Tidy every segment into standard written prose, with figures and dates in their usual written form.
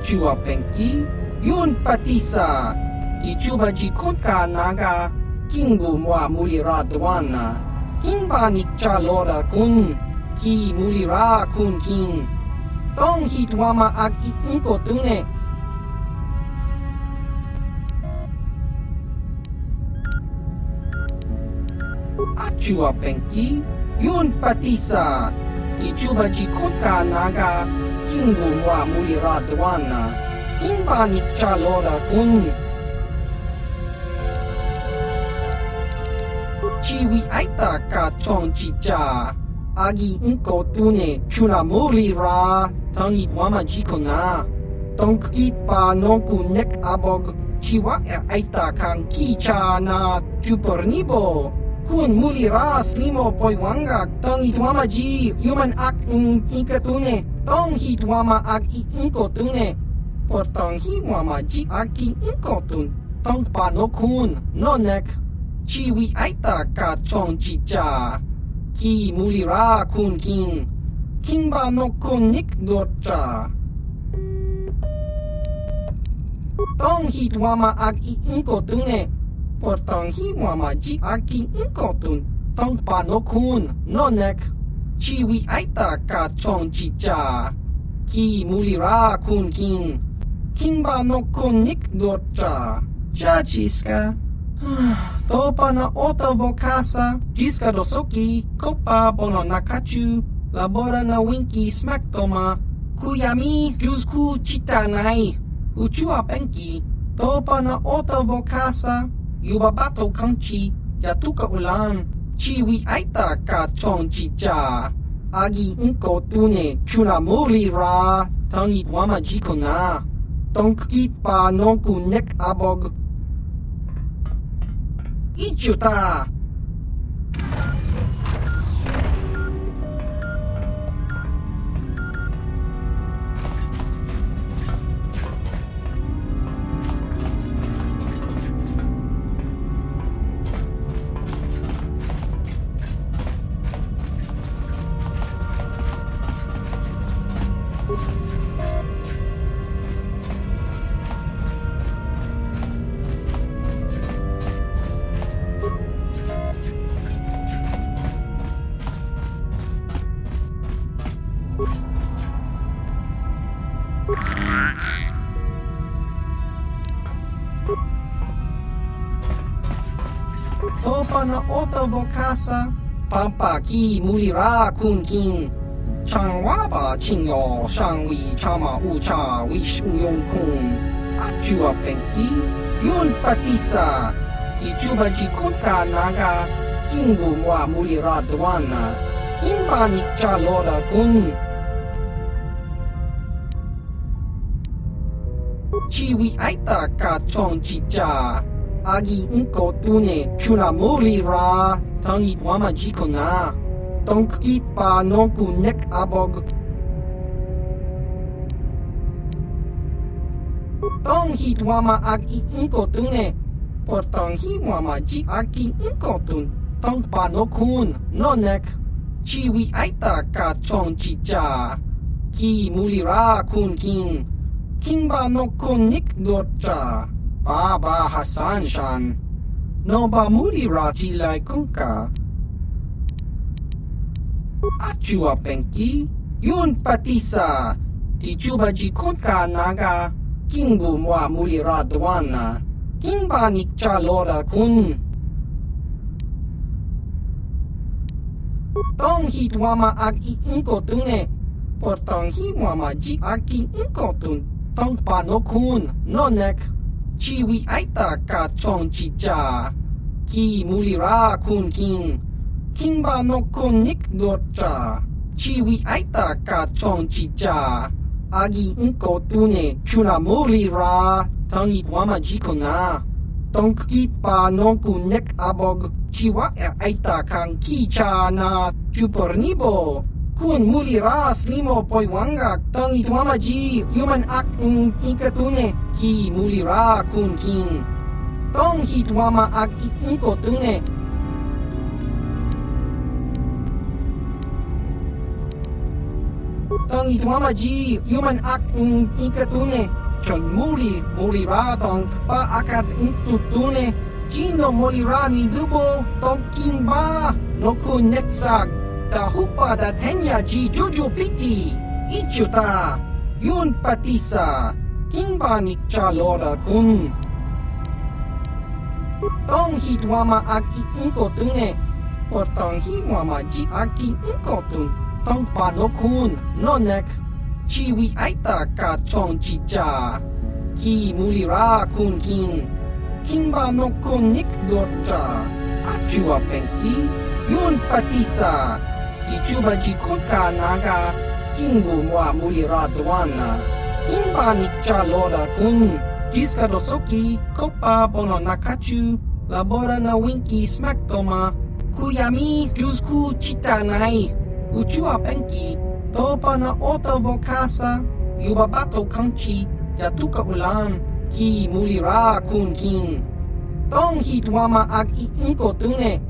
Ajua pengki yun patisa ki chuba ji konka naga kingbu mwa mulira dwana kingba nikcha lora kun ki mulira kun king tong hitwama ag inko tune Ajua pengki yun patisa ki chuba ji konka naga kingbu mwa mulira dwana kingba nikcha lora kun Chiwi aita ka chong chicha agi inko tune chuna mulira tangi wama jikona tongki pa nonku nek abog chiwa aita kang kicha na chupornibo kun mulira slimo poiwanga tangi wama ji human ak inkatune tong hit wama ak inko tune portang hi wama ji aki inko tun tong pa no kun no nek Chiwi aita ka chong chicha ki mulira kun king kingba no konik dorcha tong hit wama ag inko tune portang hi wama ji aki inko tun tong pa no kun no nek chiwi aita ka chong chicha ki mulira kun king kingba no konik dorcha chachiska Topa na ota vokasa, jiska dosoki, kopa bono nakachu, labora na winki smaktoma, kuyami juzku chitanai, uchua penki, topa na ota vokasa, yubabato kanchi, yatuka ulan, chiwi aita ka chong chicha, agi inko tune chuna mulira, tangi wama jikona, tonkit pa nonku nek abog, Ichuta! Topa na ota vokasa, pampa ki mulira kun king. Changwaba chingo shangwi chama ucha wish uyong kun. Ajua pengki, yun patisa, ki juba ji konka naga, kingbu mwa mulira dwana, kingba nikcha lora kun. Chiwi aita ka chong chicha, agi inko tune chuna mulira tangi wama jikona tonkit pa nonku nek abog tong hit wama agi inko tune portang hi wama ji aki inko tun tong pa no kun no nek chiwi aita ka chong chicha ki mulira kun king kingba no konik dorcha Baba Hassan Shan Noba mulira jilai kongka Ajua pengki Yun patisa Ti juba ji konka naga Kingbu mwa mulira dwana Kingba nikcha lora kun Tong hit wama ag inko tune Portang hi wama ji aki inko tun Tong pa no kun no nek Chiwi aita ka chong chicha ki mulira kun king kingba no konik dorcha chiwi aita ka chong chicha agi inko tune chuna mulira tangi wama jikona tonkit pa nonku nek abog chiwa aita kang kicha na chupornibo kun mulira slimo poiwanga tangi wama ji human ak inkatune ki mulira kun king tong hit wama ag inko tune tong hit wama ji human ak inkatune chon mulira tong pa akat intutune chino mulira ni bubo tong kimba no kun netsag da hupa da tenya ji juju piti ichuta yun patisa kimba ni chalora kun tong hitwama ag iinkotune potong hitwama ji aki inkotun tong panokun nonek chiwi aita ka chong chicha ki mulira kun kin kimba no kun nik dota achua penti yun patisa di juba ji kota naga kingu wa mulira dwana kimba ni chalora kun jiska dosoki kopa bono nakachu labora na winki smaktoma kuyami jusku chitanai uchua penki topa na ota vokasa yubabato kanchi yatuka ulan ki mulira kun kin tong hitwama ag iinkotune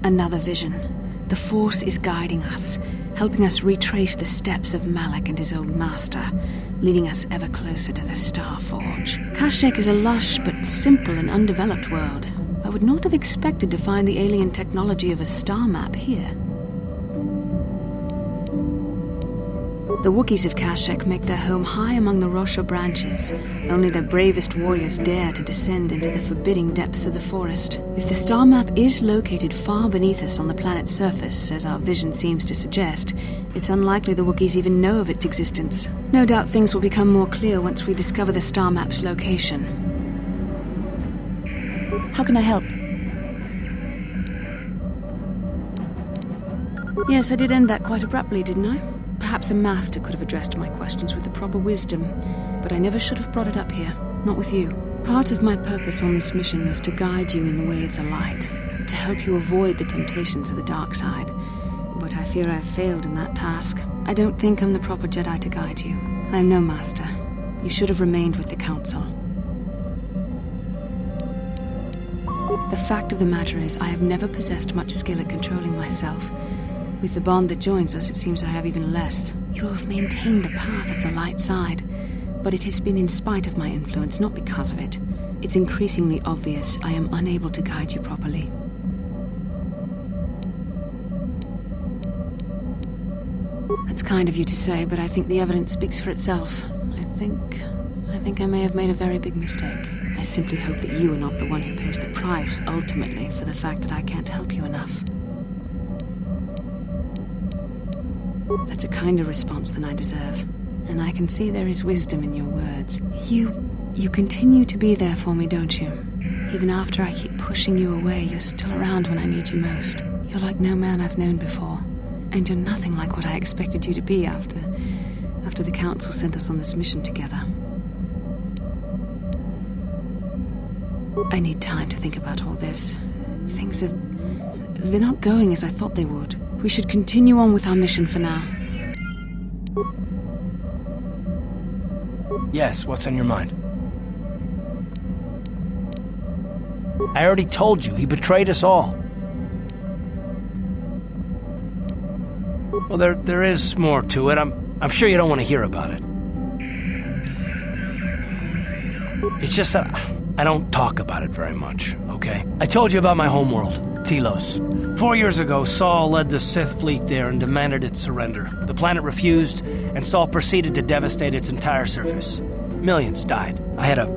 Another vision. The Force is guiding us, helping us retrace the steps of Malak and his old master, leading us ever closer to the Star Forge. Kashyyyk is a lush but simple and undeveloped world. I would not have expected to find the alien technology of a star map here. The Wookiees of Kashyyyk make their home high among the Rosha branches. Only their bravest warriors dare to descend into the forbidding depths of the forest. If the star map is located far beneath us on the planet's surface, as our vision seems to suggest, it's unlikely the Wookiees even know of its existence. No doubt things will become more clear once we discover the star map's location. How can I help? Yes, I did end that quite abruptly, didn't I? Perhaps a master could have addressed my questions with the proper wisdom, but I never should have brought it up here, not with you. Part of my purpose on this mission was to guide you in the way of the light, to help you avoid the temptations of the dark side. But I fear I've failed in that task. I don't think I'm the proper Jedi to guide you. I am no master. You should have remained with the Council. The fact of the matter is, I have never possessed much skill at controlling myself. With the bond that joins us, it seems I have even less. You have maintained the path of the light side, but it has been in spite of my influence, not because of it. It's increasingly obvious I am unable to guide you properly. That's kind of you to say, but I think the evidence speaks for itself. I think I may have made a very big mistake. I simply hope that you are not the one who pays the price, ultimately, for the fact that I can't help you enough. That's a kinder response than I deserve, and I can see there is wisdom in your words. You continue to be there for me, don't you? Even after I keep pushing you away, you're still around when I need you most. You're like no man I've known before, and you're nothing like what I expected you to be after the Council sent us on this mission together. I need time to think about all this. They're not going as I thought they would. We should continue on with our mission for now. Yes, what's on your mind? I already told you, he betrayed us all. Well, there is more to it. I'm sure you don't want to hear about it. It's just that I don't talk about it very much, okay? I told you about my homeworld, Telos. 4 years ago, Saul led the Sith fleet there and demanded its surrender. The planet refused, and Saul proceeded to devastate its entire surface. Millions died. I had a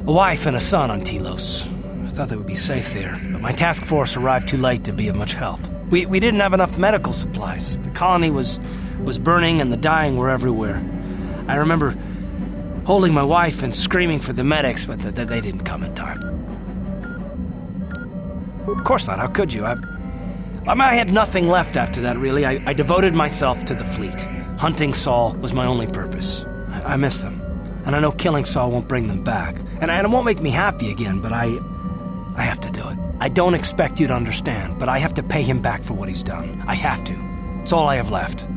wife and a son on Telos. I thought they would be safe there, but my task force arrived too late to be of much help. We didn't have enough medical supplies. The colony was burning and the dying were everywhere. I remember holding my wife and screaming for the medics, but they didn't come in time. Of course not, how could you? I had nothing left after that, really. I devoted myself to the fleet. Hunting Saul was my only purpose. I miss them, and I know killing Saul won't bring them back. And it won't make me happy again, but I have to do it. I don't expect you to understand, but I have to pay him back for what he's done. I have to. It's all I have left.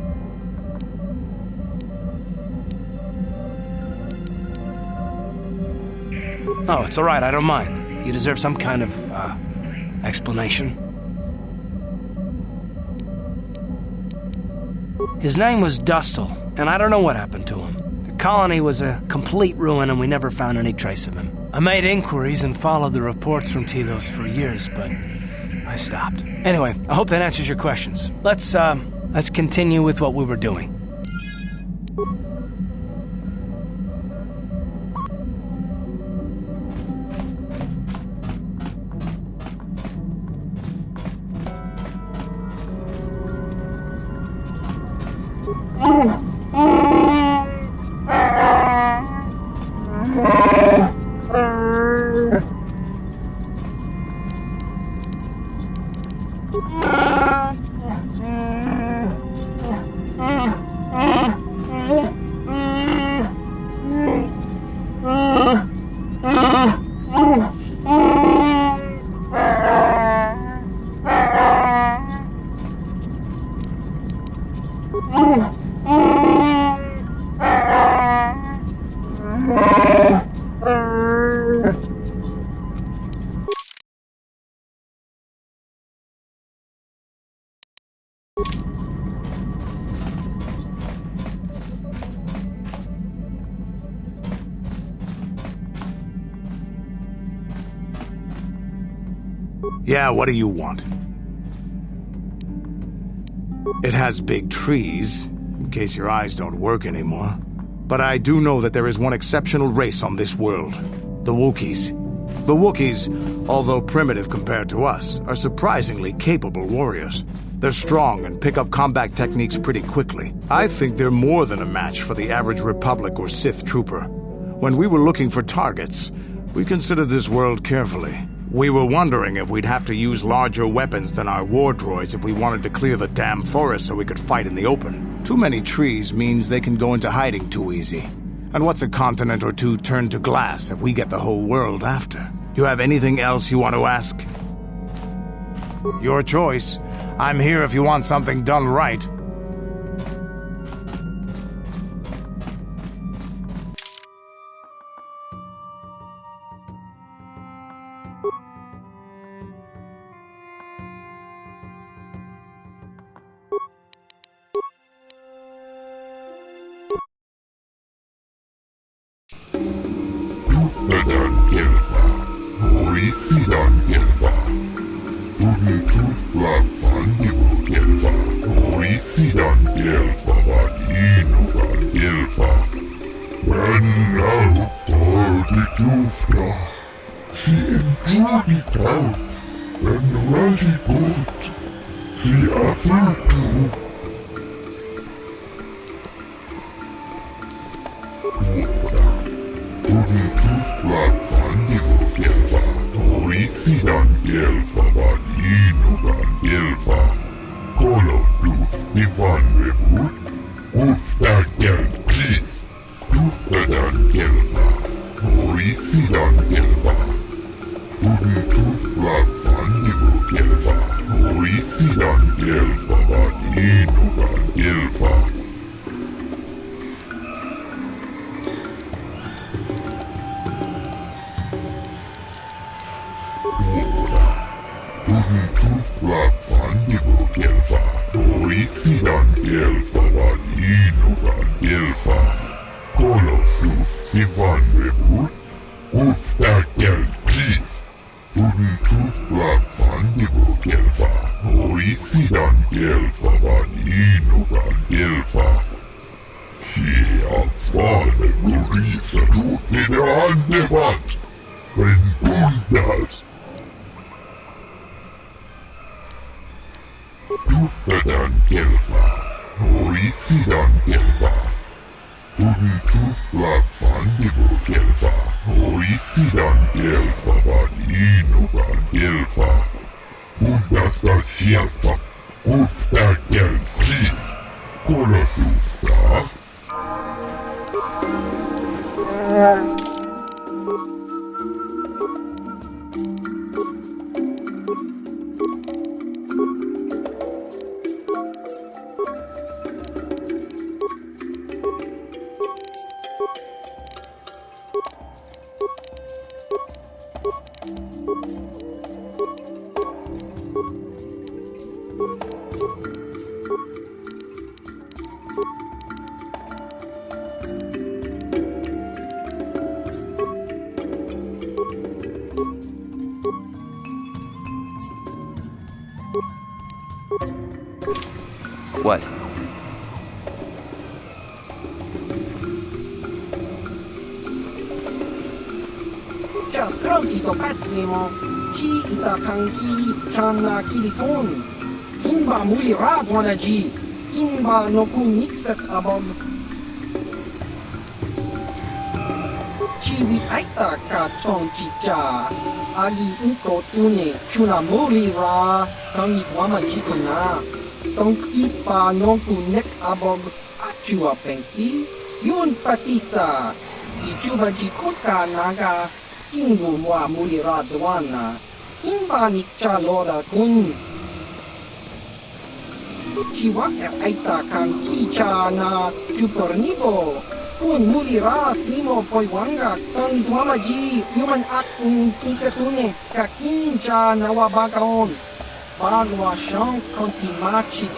Oh, it's all right, I don't mind. You deserve some kind of, explanation. His name was Dustil, and I don't know what happened to him. The colony was a complete ruin, and we never found any trace of him. I made inquiries and followed the reports from Telos for years, but I stopped. Anyway, I hope that answers your questions. Let's continue with what we were doing. Yeah, what do you want? It has big trees, in case your eyes don't work anymore. But I do know that there is one exceptional race on this world. The Wookiees. The Wookiees, although primitive compared to us, are surprisingly capable warriors. They're strong and pick up combat techniques pretty quickly. I think they're more than a match for the average Republic or Sith trooper. When we were looking for targets, we considered this world carefully. We were wondering if we'd have to use larger weapons than our war droids if we wanted to clear the damn forest so we could fight in the open. Too many trees means they can go into hiding too easy. And what's a continent or two turned to glass if we get the whole world after? You have anything else you want to ask? Your choice. I'm here if you want something done right. What? Just to pacnimo. Ci itakanki chana kilikon. Kimba muli radwanaji. Kimba no kunixet abog. Chiwi aita ka chonchicha. Agi inko tune chuna muli ra. Tangi wama jikuna. Tong ipa non kunek abog. Achua pengti. Yun patisa. Ichuba jikuka naga. Kingu mwa muli radwana. Kimba nikcha lora kun. Chiwa aita kan kicha na chupornibo. Kun muli ras nimo poiwanga. Tangi tuamaji. Human akung kinkatune. Kakincha na wabagaon. Bagwa shank kontimachit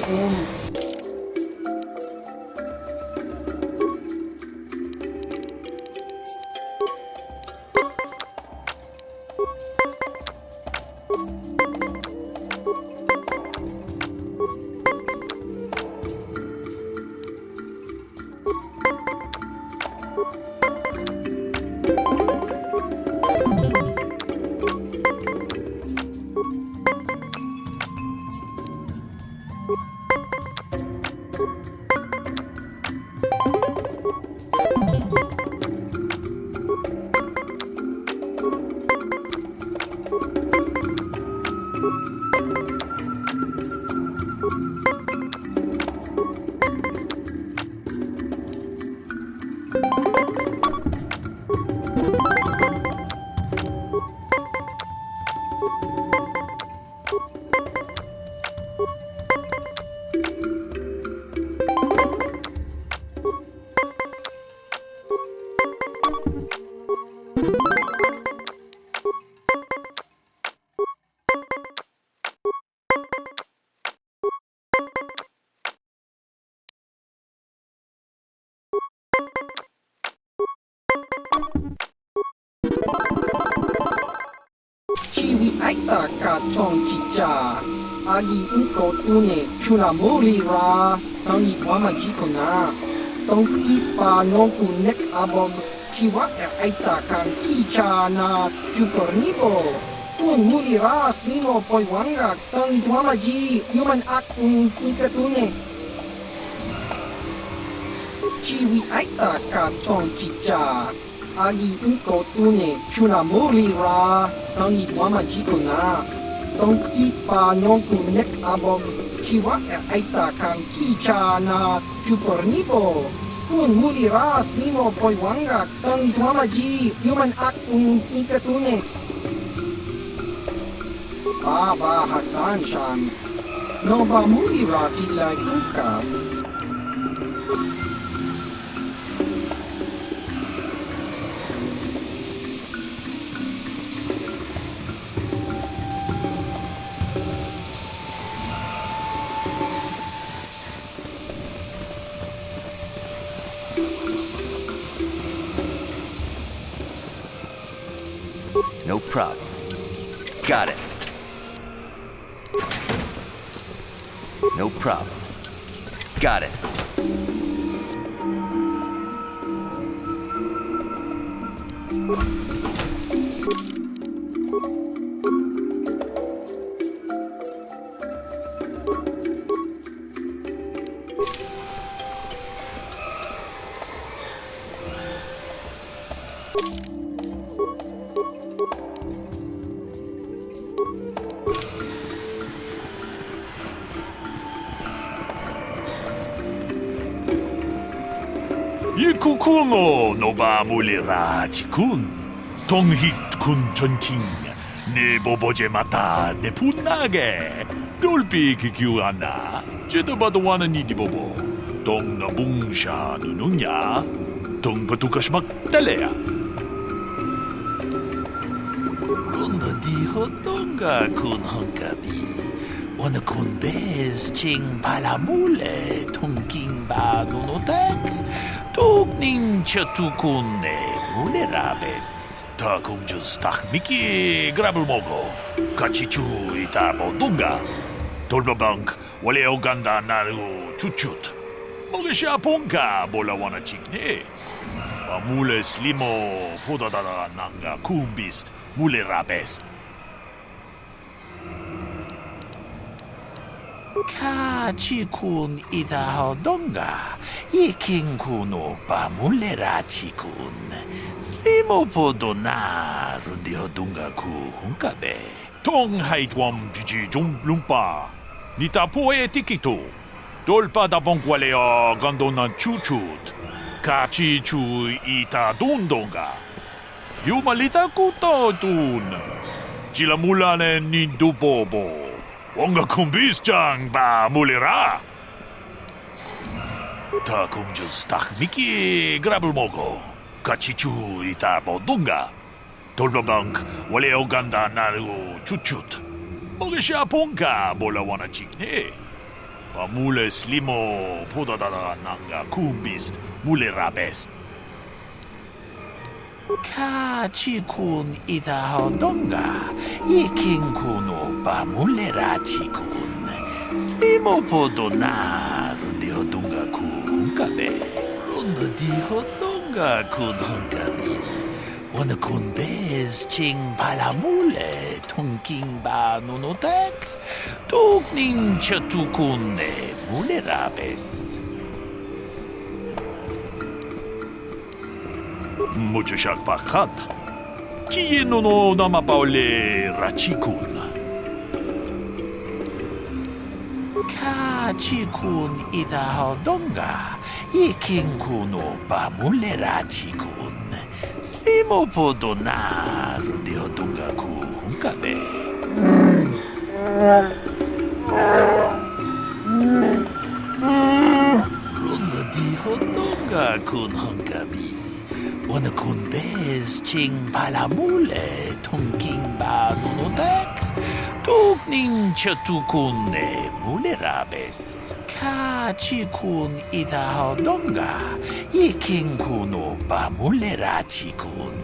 aita ka chong chicha. Agi inko tune chuna mulira. Tangi wama jikona. Tong ipa nonku nek abog. Chiwa aita kang kicha na chupornibo. Kun mulira snimo poi wangak. Tangi wama ji human act ikatune. Chiwi aita ka chong chicha. Agi inko tune chuna mulira. Tangi wama jikona. Tong ipa nonku nek abog. Chiwa aita kang kicha na chupornibo. Kun mulira snimo poi wangak. Tangi wama ji human act ikatune. Baba Hassan Shan. No ba mulira tilay uka. No problem. Got it. No problem. Got it. Kukuno no ba mulira chikun. Tonghit kun chonting. Ne boboje mata ne punage. Dolpi kikiuana. Jedabadwana ni di bobo. Tong na bungsha nununya. Tong patukas magtalea. Runda di hotonga kun honkabi. Wana kun bez ching palamule. Tongking ba nunotek. Tugning chatukune mulerabes. Ta kunjus takmiki grabulmogo. Kachichu itabo dunga. Tolbabank wale oganda naru chuchut. Mogesha ponka bola wana chikne. Bamule slimo podadada nanga kumbist mulerabes. Kachikun idahodonga. Ikinkuno pamulera chikun. Slimo podona rundihodunga ku hunkabe. Tong haitwam jiji lumpa. Nita poe tikito. Dolpa da bonkwalea gandona chuchut. Kachichu ita dundonga. Yumalita kutotun. Chilamulane nindubobo. Wonga kumbis jang ba mulera. Ta kunjus takmiki grabulmogo. Kachichu ita bodunga. Tolbabank wale oganda naru chuchut. Mogesha ponka bola wana chikne. Pamule slimo podadada nanga kumbist mulerabes. Kachikun idahodonga. Ikinkuno pamulera chikun. Slimo podona rundihodunga ku hunkabe. Runda dihodunga kun hunkabe. Wana kun bez ching palamule. Tungking ba nunotek. Tugning chatukune mulerabes. Mucho shakpakhat. Kieno no namapaole rachikun. Kachikun idahodonga. Ikinkuno pamule rachikun. Slimo podona rundihodunga ku hunkabe. Runda dihodonga kun hunkabi. Wana kun bez ching palamule. Tungking ba nunotek. Tugning chatukune mulerabes. Kachikun idahodonga. Ikinkuno pamulera chikun.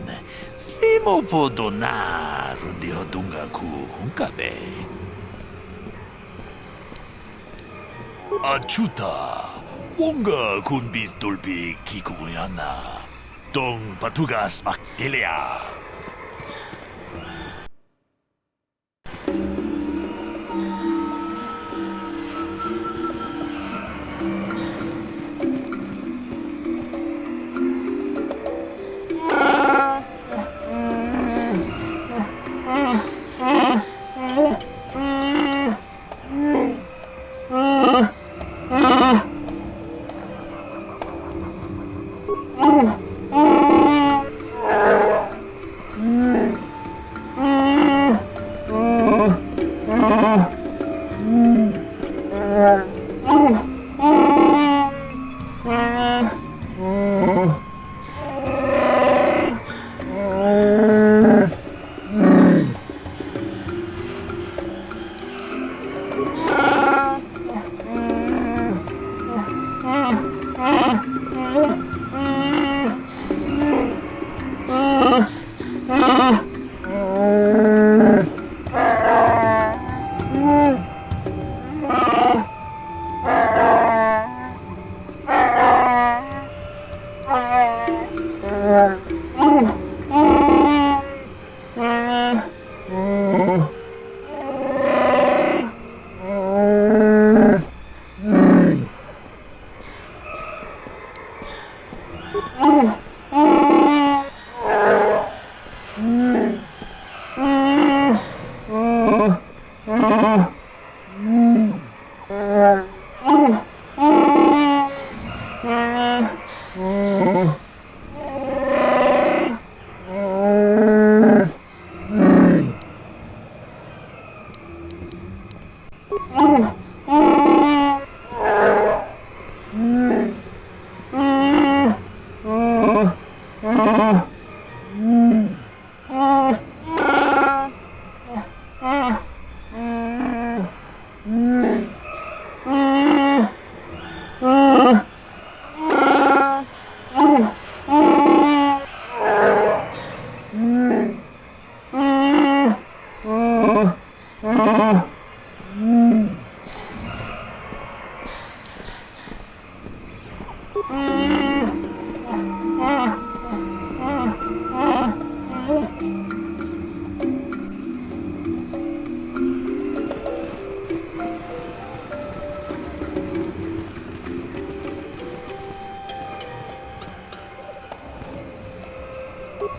Slimo po donar undi hodunga ku hunkabe. Achuta, wonga kun bis dolbi kikuyana. Dong patugas makdelia.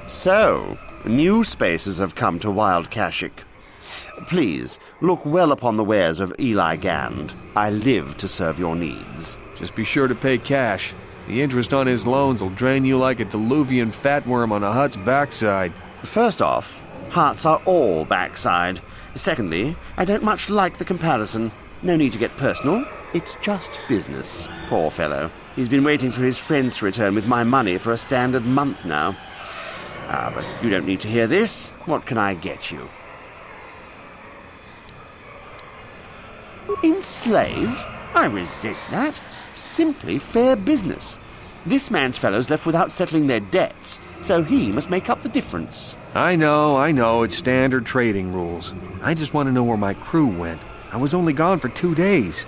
So, new spaces have come to Wild Kashyyyk. Please, look well upon the wares of Eli Gand. I live to serve your needs. Just be sure to pay cash. The interest on his loans will drain you like a diluvian fatworm on a hut's backside. First off, huts are all backside. Secondly, I don't much like the comparison. No need to get personal. It's just business. Poor fellow. He's been waiting for his friends to return with my money for a standard month now. But you don't need to hear this. What can I get you? Enslave? I resent that. Simply fair business. This man's fellows left without settling their debts, so he must make up the difference. I know, it's standard trading rules. I just want to know where my crew went. I was only gone for 2 days.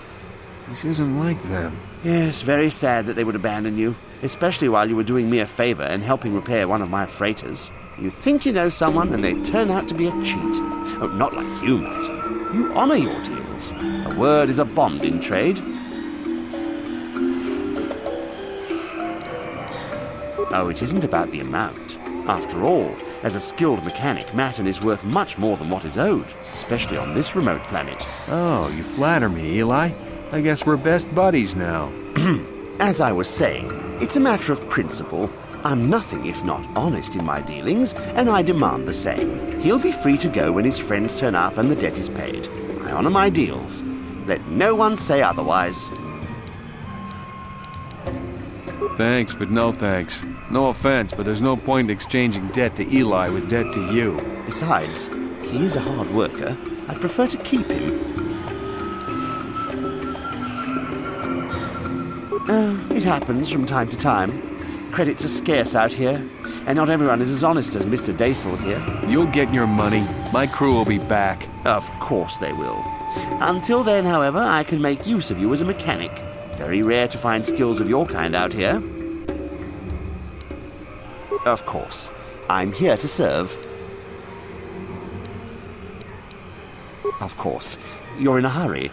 This isn't like them. Yes, very sad that they would abandon you, especially while you were doing me a favor and helping repair one of my freighters. You think you know someone, and they turn out to be a cheat. Oh, not like you, Matt. You honor your deals. A word is a bond in trade. Oh, it isn't about the amount. After all, as a skilled mechanic, Matten is worth much more than what is owed, especially on this remote planet. Oh, you flatter me, Eli. I guess we're best buddies now. As I was saying, it's a matter of principle. I'm nothing if not honest in my dealings, and I demand the same. He'll be free to go when his friends turn up and the debt is paid. I honor my deals. Let no one say otherwise. Thanks, but no thanks. No offense, but there's no point exchanging debt to Eli with debt to you. Besides, he is a hard worker. I'd prefer to keep him. It happens from time to time. Credits are scarce out here, and not everyone is as honest as Mr. Daisel here. You'll get your money. My crew will be back. Of course they will. Until then, however, I can make use of you as a mechanic. Very rare to find skills of your kind out here. Of course, I'm here to serve. Of course, you're in a hurry.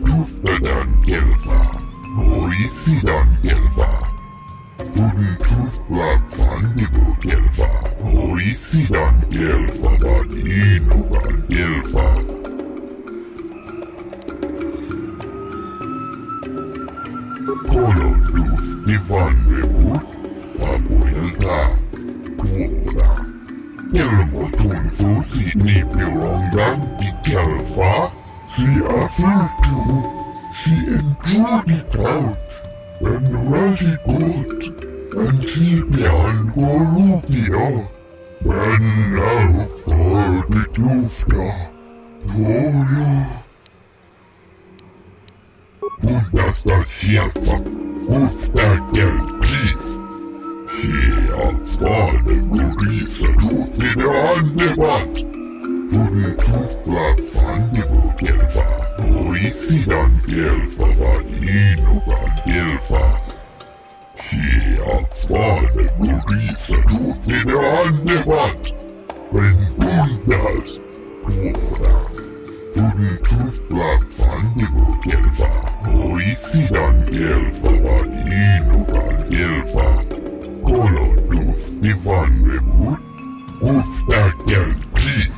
Tuftadan Gelva, Horisidan Gelva, Tuntufla Fandigo Gelva, Horisidan Gelva, Vadinugan Gelva. Kolodus Divan Rebut, Papuelta, Tuoda. Elmo Tunfusi Nipirongan Di Gelva. She offered to, she enjoyed it out, and Rashi good, and she behind Gorukio, when now for the Tufta, Toyo. Bundasta Shelfa, Ufta Gel Chief. She outside the Gurisa Tufi the Andebat. Tuntufla Fandigo Gelva, Horisidan Gelva, Vadinugan Gelva. She outside the Gurisa Tufi the Andebat. When Bundas, Tuoda. Tuntufla Fandigo Gelva, Horisidan Gelva, Vadinugan Gelva. Kolodus Divan Rebut, Ufta Gel Chief.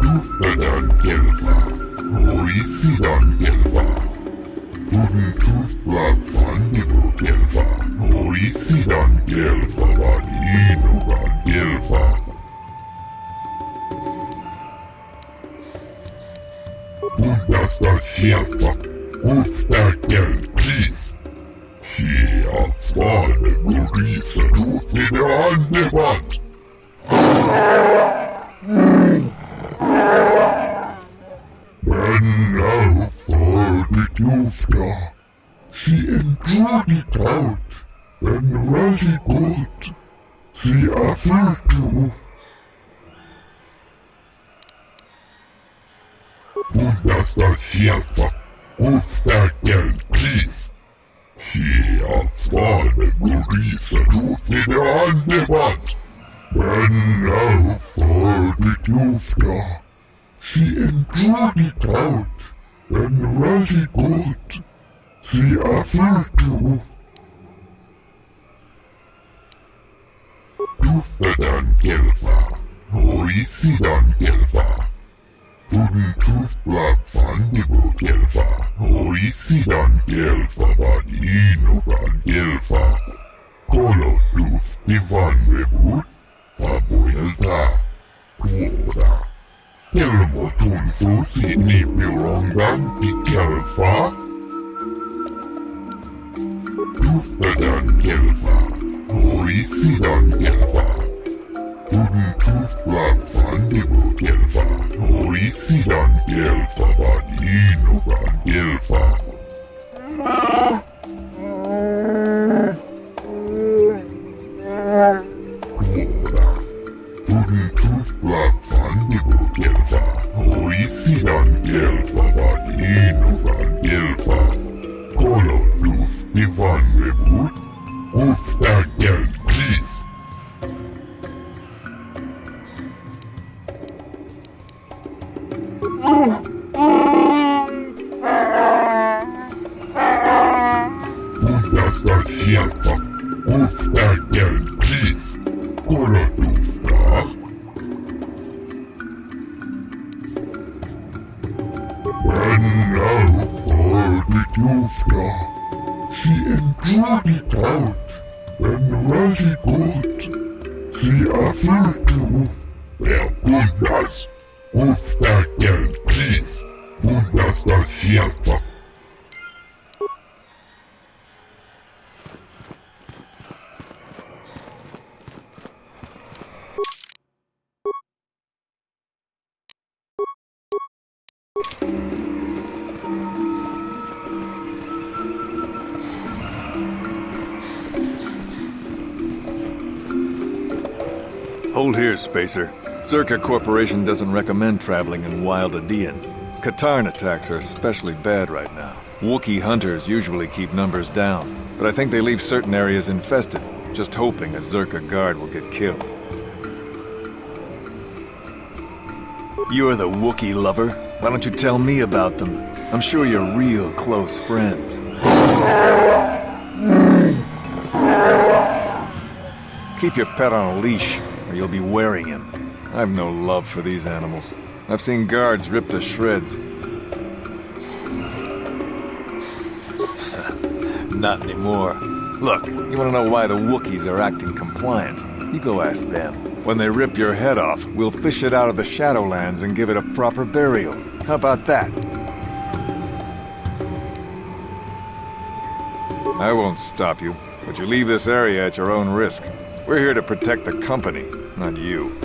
Tuftadan Gelva, Horisidan Gelva, Tuntufla Fandigo Gelva, Horisidan Gelva, Vadinugan Gelva. Bundasta Shelfa, Ufta Gel Chief. She outside the Gurisa Tufi the Andebat. When now for the Tufta, she enjoyed it out, and Rashi good, she offered to. Bundasta Shelfa, Ufta Gel Chief. She outside the Gurisa Tufi the Andebat. When now for the Tufta, she enjoyed it out, and Rashi good, she offered to. Tuftadan Gelva, Horisidan Gelva. Tuntufla Fandigo Gelva, Horisidan Gelva, Vadinugan Gelva. Kolodus Divan Rebut, Papuelta, Tuoda. Kelmotun frutti pirongan di kelfa. Tuftadan kelfa, horisidan kelfa. Tuden tuftlapfan dibu kelfa, horisidan kelfa vadinogan kelfa. Tuden tuftlapfan dibu kelfa, horisidan kelfa vadinogan kelfa. Kolo tuftivan rebut, ufta kelkis. Ufta sieltä, ufta kelkis. Kolo tufta. When I folded Jufta, she enjoyed it out, and Rashi got, she offered to, their goodness, Ufta kelkis, goodness the sieltä. Hold here, Spacer. Zerka Corporation doesn't recommend traveling in Wild Adean. Katarn attacks are especially bad right now. Wookiee hunters usually keep numbers down, but I think they leave certain areas infested, just hoping a Zerka guard will get killed. You're the Wookiee lover? Why don't you tell me about them? I'm sure you're real close friends. Keep your pet on a leash, or you'll be wearing him. I've no love for these animals. I've seen guards ripped to shreds. Not anymore. Look, you want to know why the Wookiees are acting compliant? You go ask them. When they rip your head off, we'll fish it out of the Shadowlands and give it a proper burial. How about that? I won't stop you, but you leave this area at your own risk. We're here to protect the company, not you.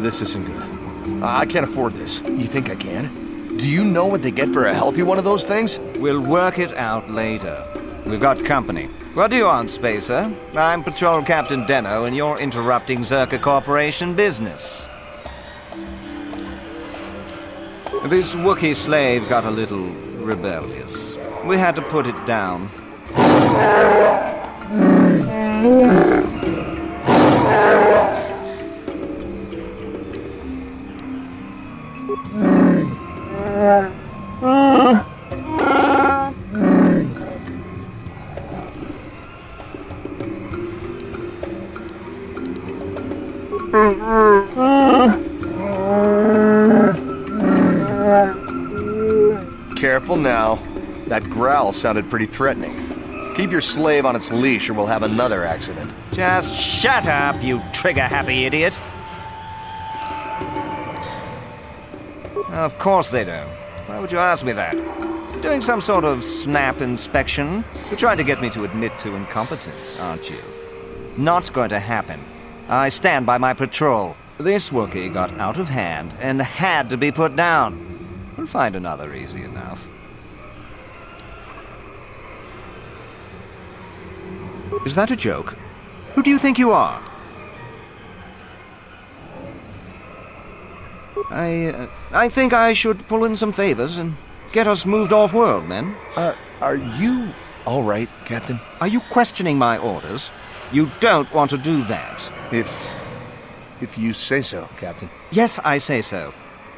This isn't good. I can't afford this. You think I can? Do you know what they get for a healthy one of those things? We'll work it out later. We've got company. What do you want, Spacer? I'm Patrol Captain Deno, and you're interrupting Zerka Corporation business. This Wookiee slave got a little rebellious. We had to put it down. Careful now. That growl sounded pretty threatening. Keep your slave on its leash or we'll have another accident. Just shut up, you trigger-happy idiot. Of course they don't. Why would you ask me that? Doing some sort of snap inspection? You're trying to get me to admit to incompetence, aren't you? Not going to happen. I stand by my patrol. This Wookiee got out of hand and had to be put down. We'll find another easy enough. Is that a joke? Who do you think you are? I think I should pull in some favors and get us moved off-world, men. Are you all right, Captain? Are you questioning my orders? You don't want to do that. If you say so, Captain. Yes, I say so.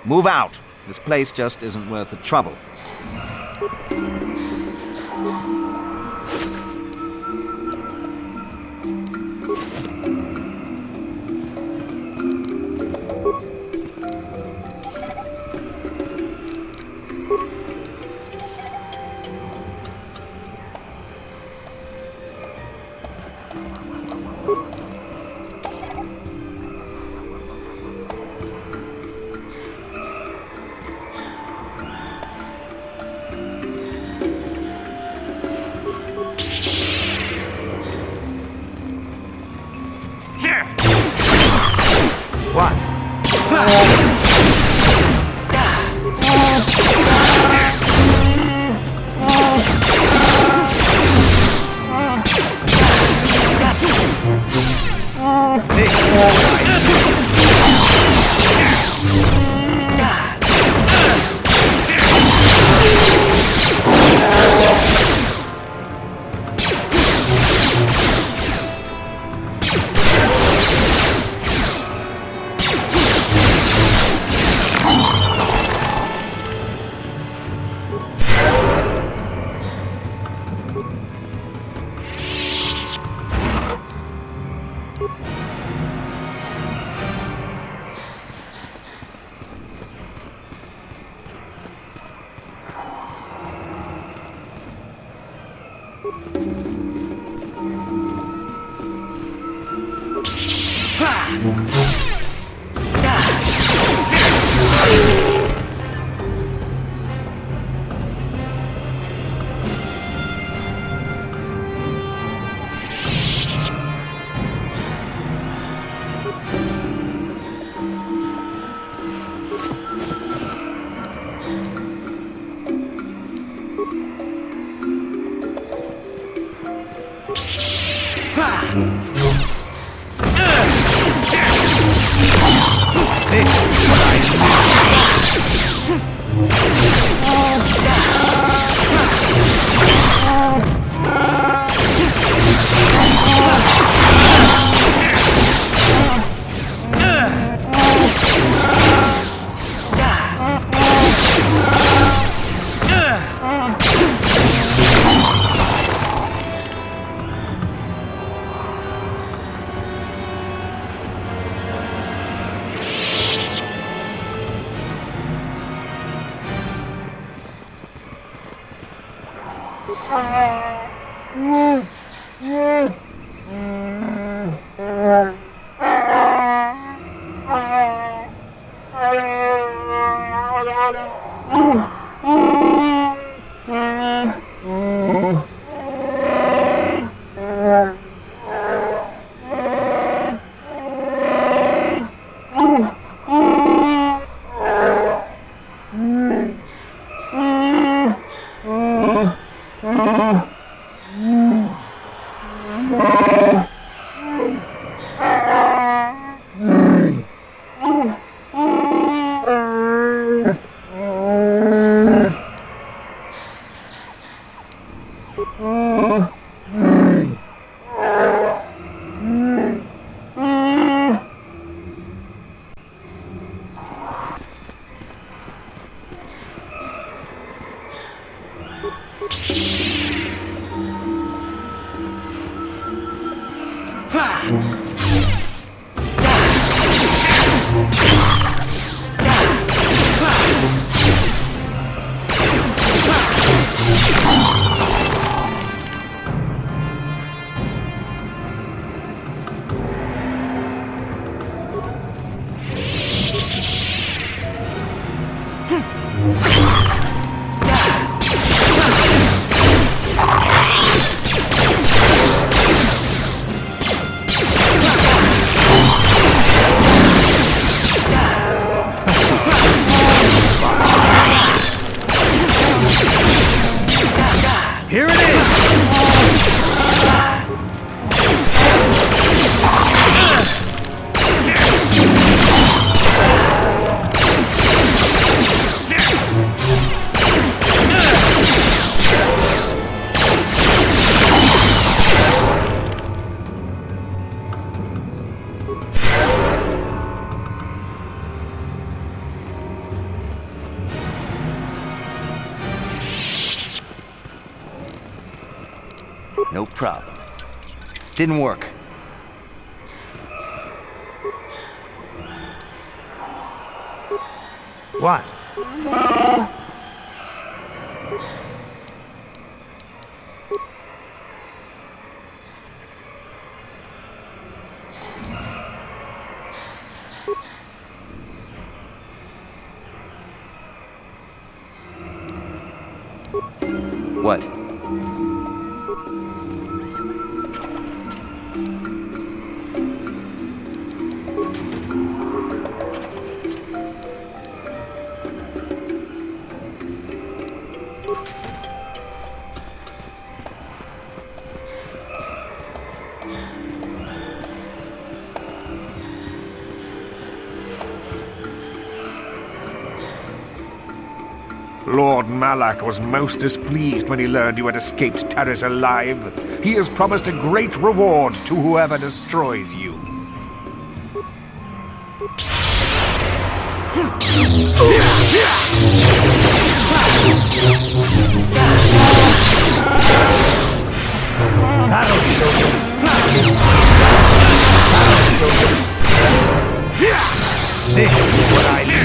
Move out. This place just isn't worth the trouble. Here it is! No problem. Didn't work. What? What? Lord Malak was most displeased when he learned you had escaped Taris alive. He has promised a great reward to whoever destroys you. That'll show you. This is what I need.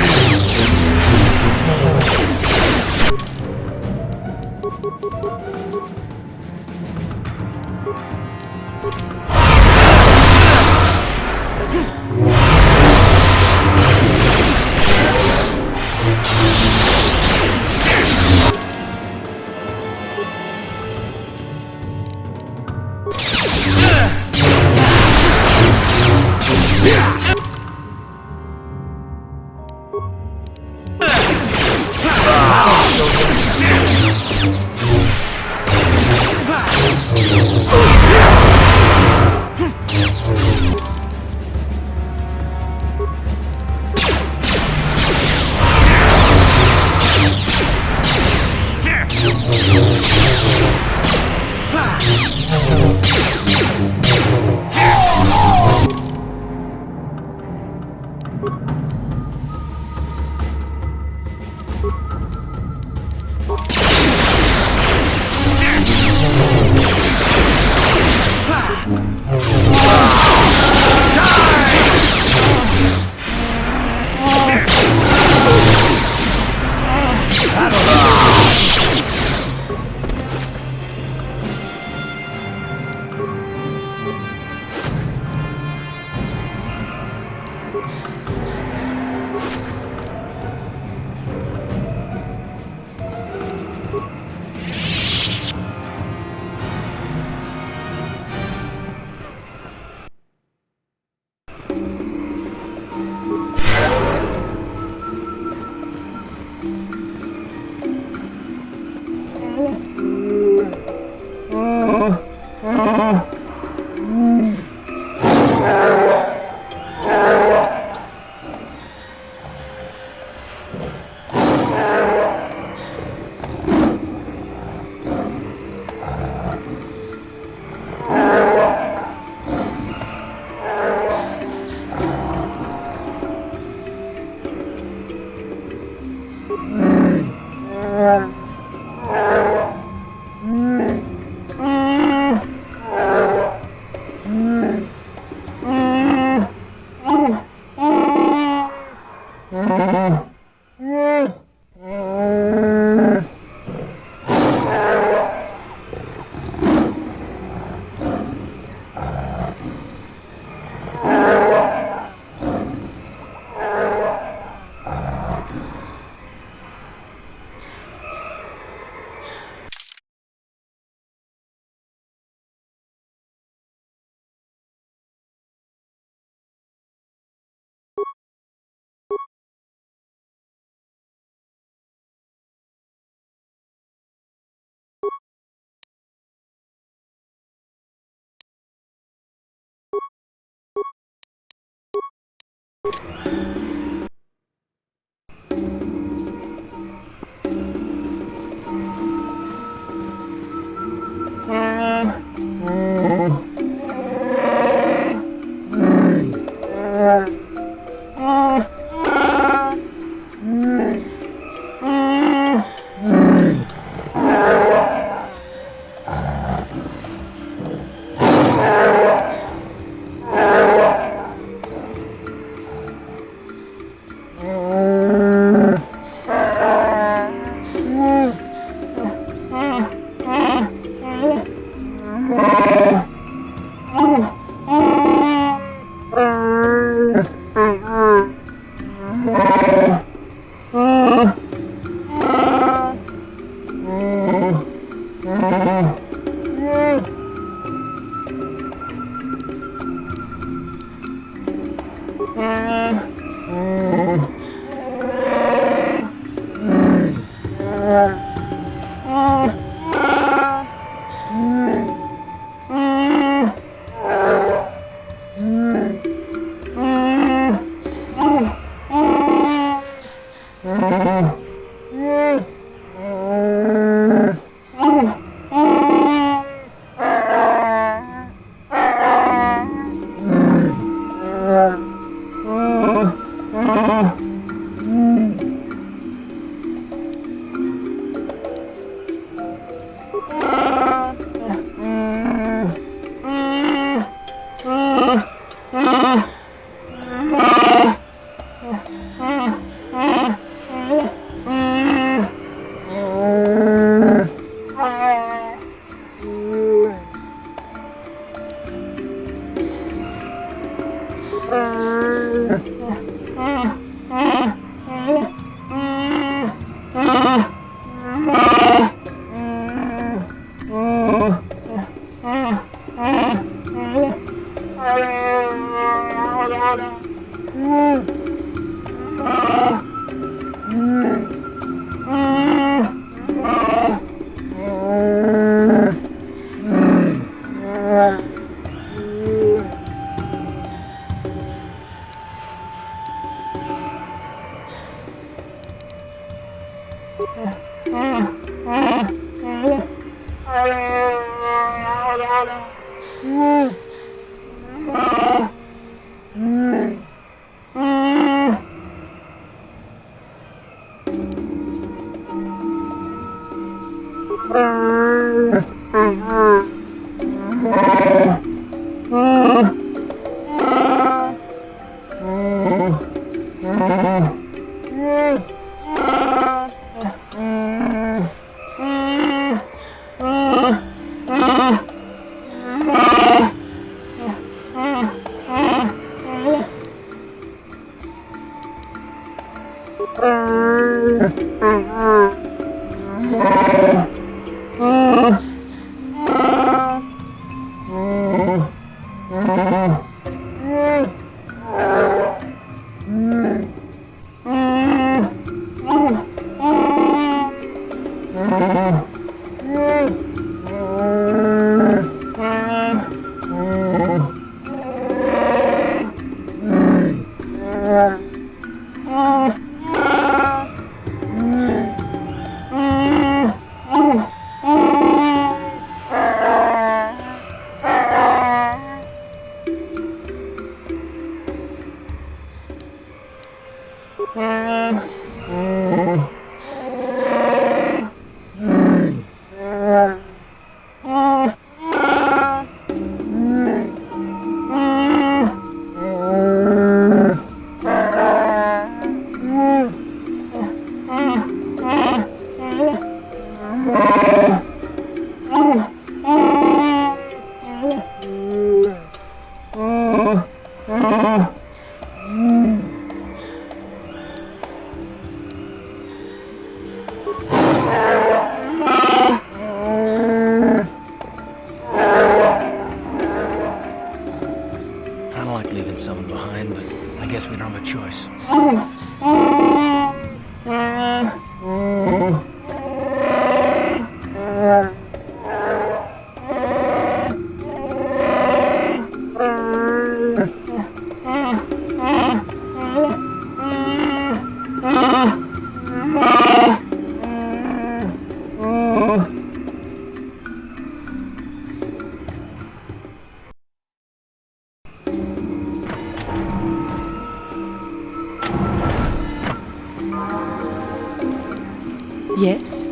Yes?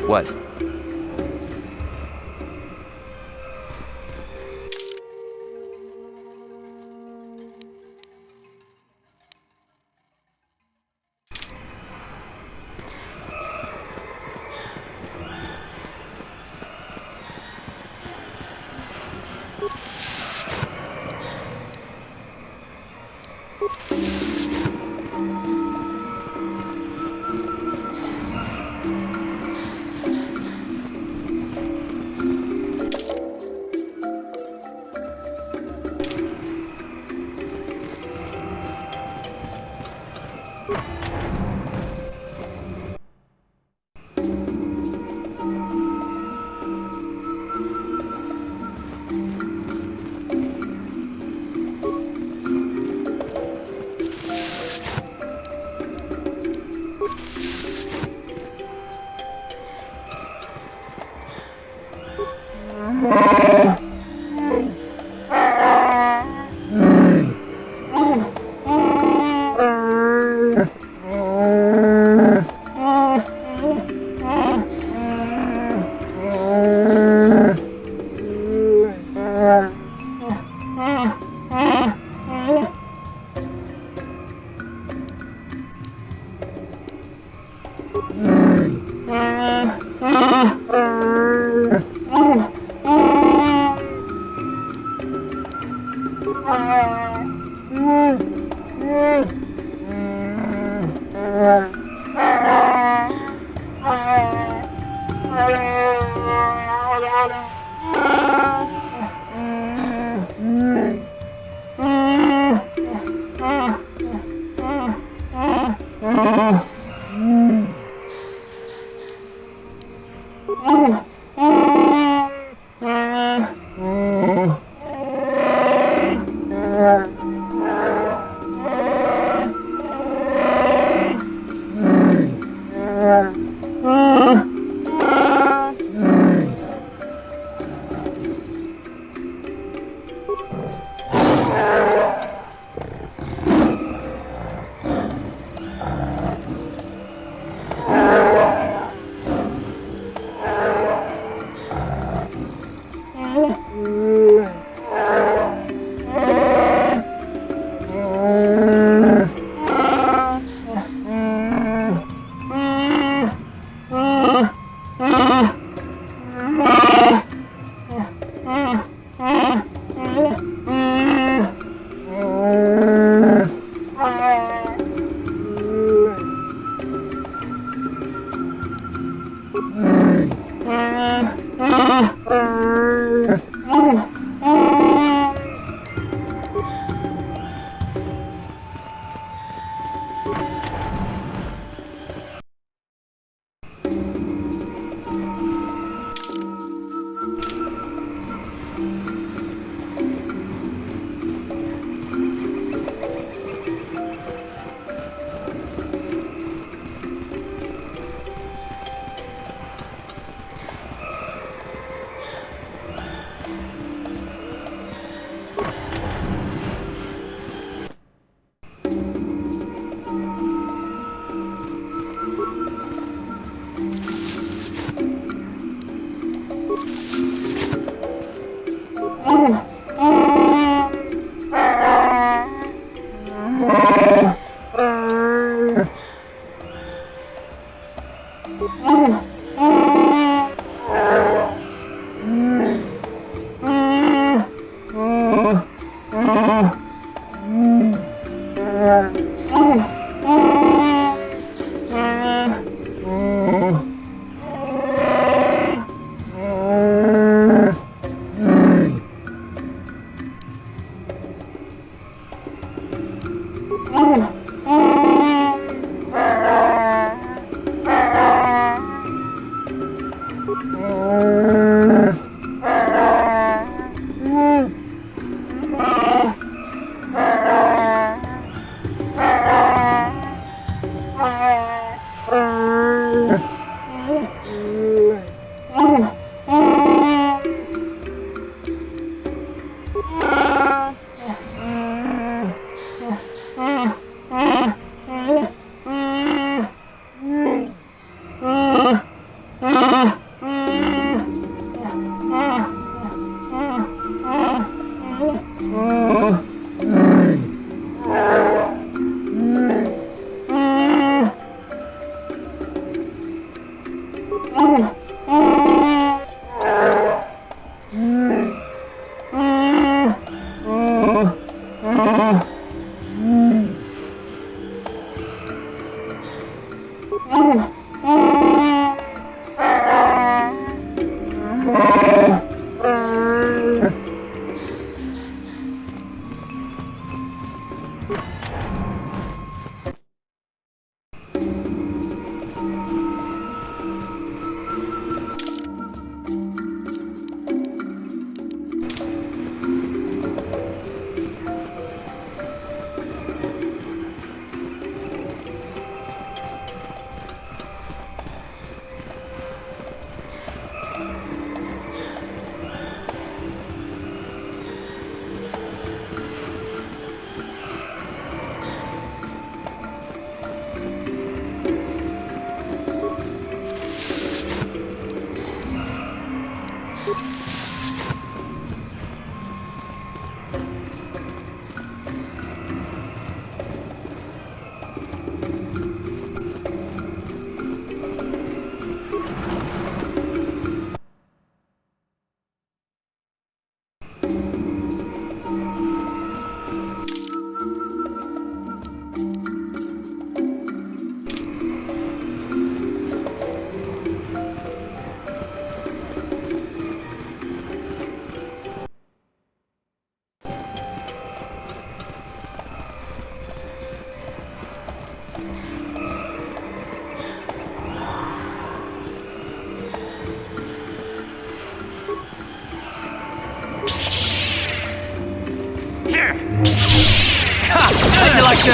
What? How'd you like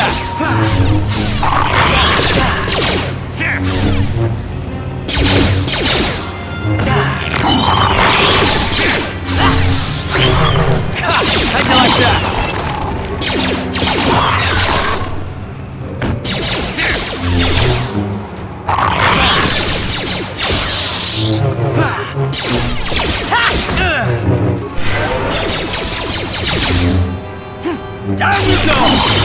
Down you go!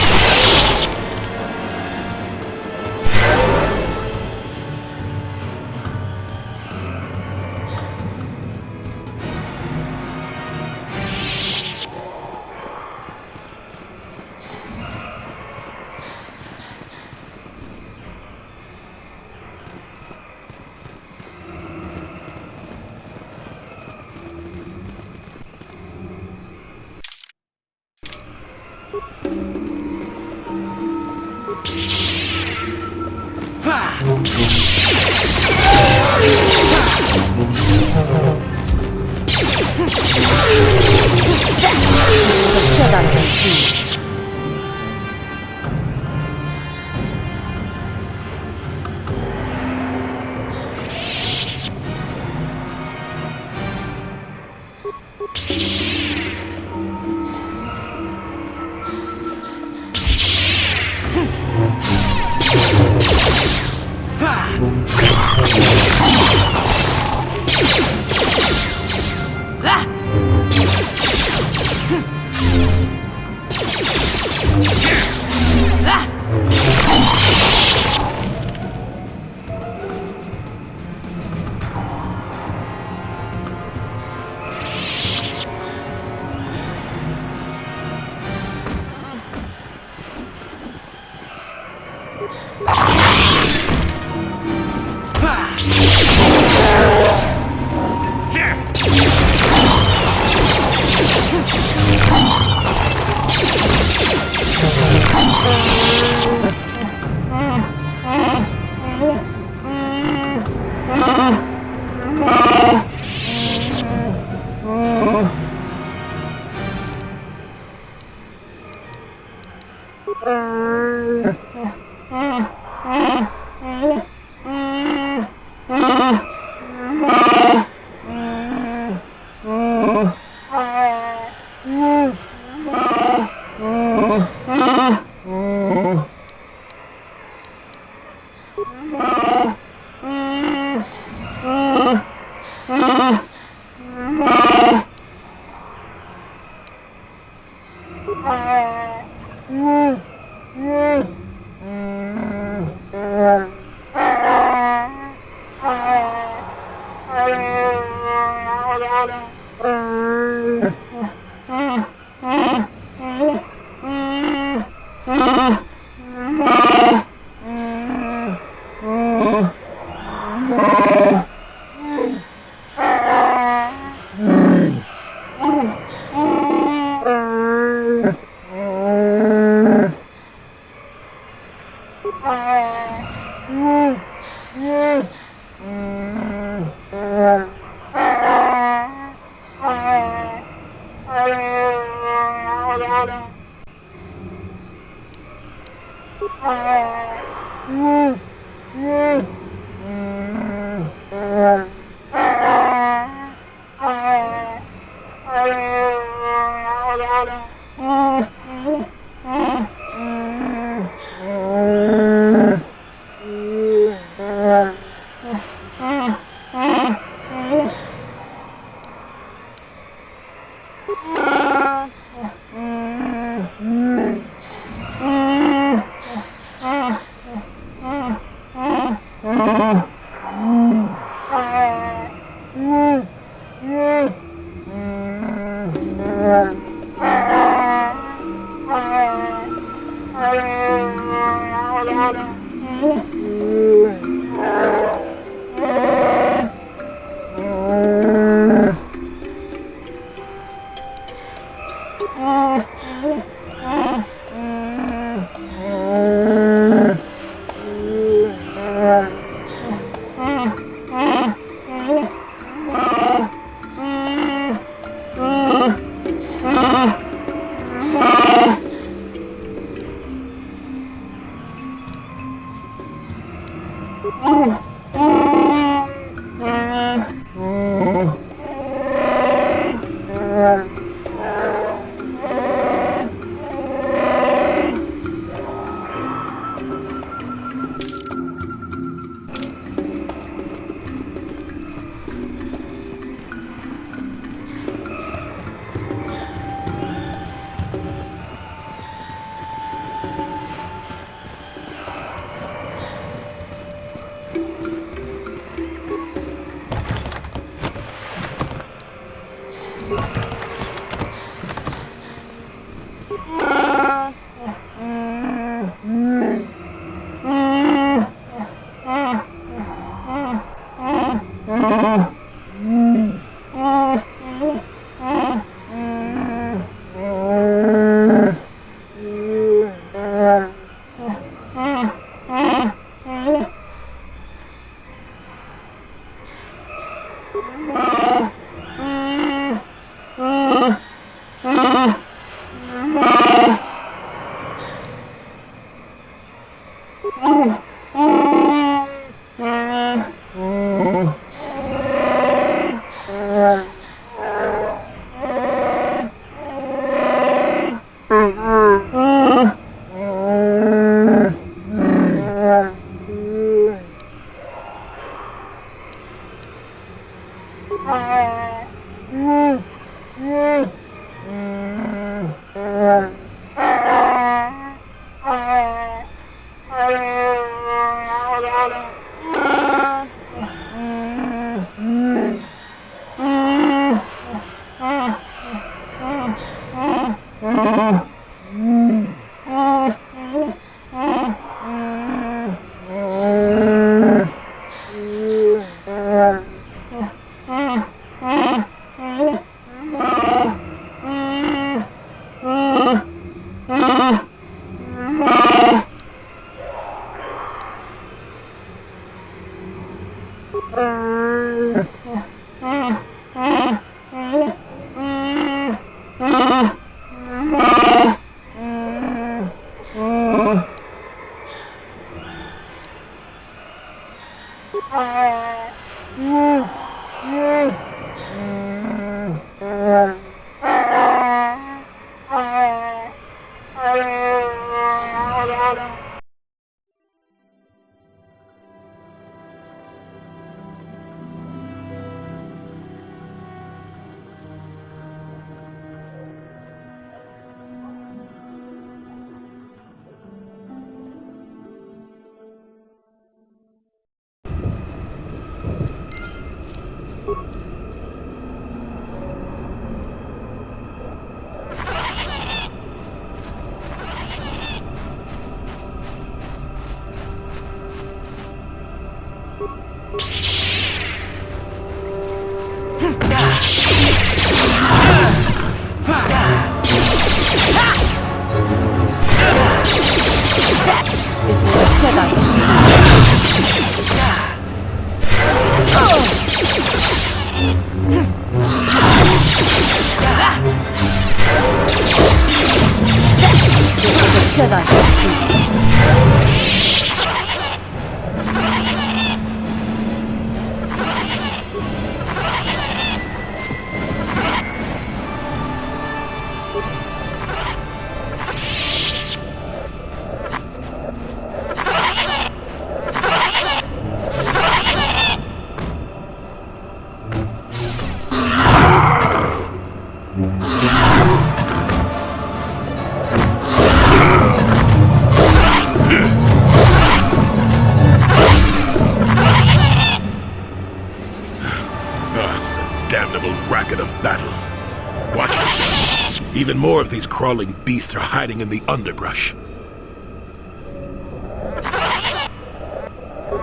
Even more of these crawling beasts are hiding in the underbrush.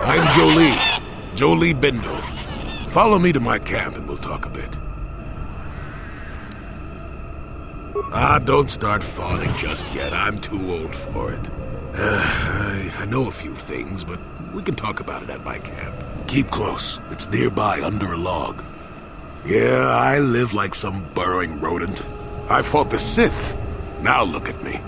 I'm Jolie Bindo. Follow me to my camp and we'll talk a bit. Don't start fawning just yet. I'm too old for it. I know a few things, but we can talk about it at my camp. Keep close. It's nearby under a log. Yeah, I live like some burrowing rodent. I fought the Sith. Now look at me.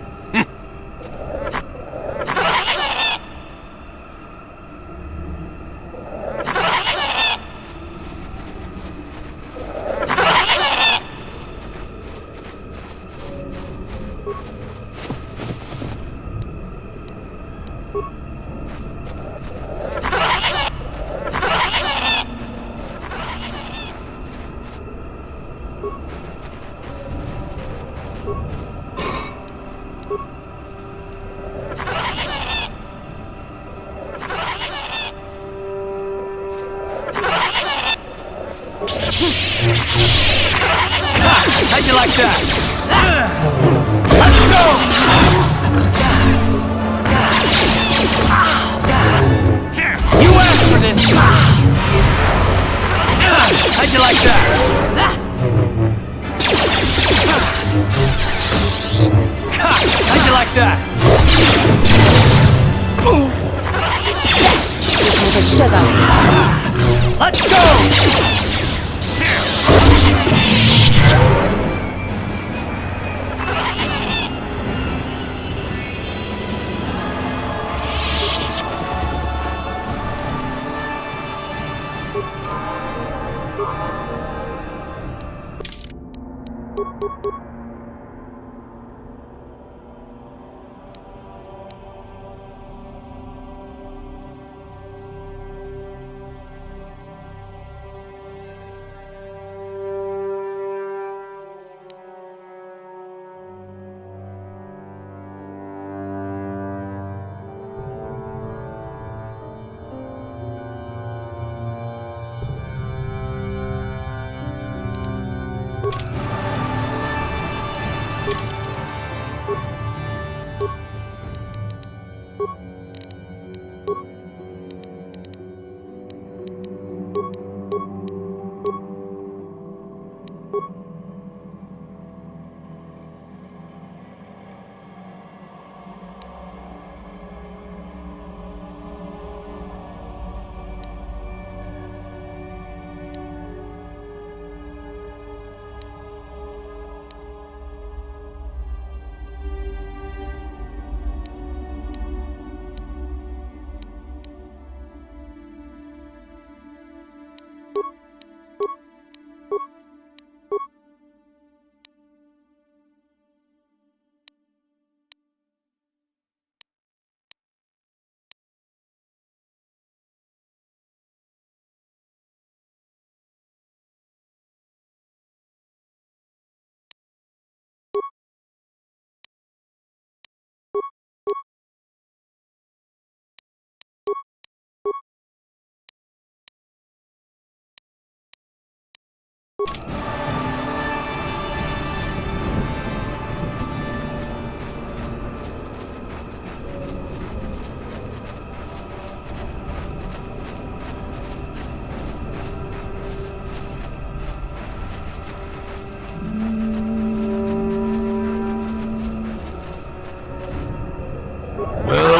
How'd you like that? Let's go! You asked for this! How'd you like that? How'd you like that? Let's go!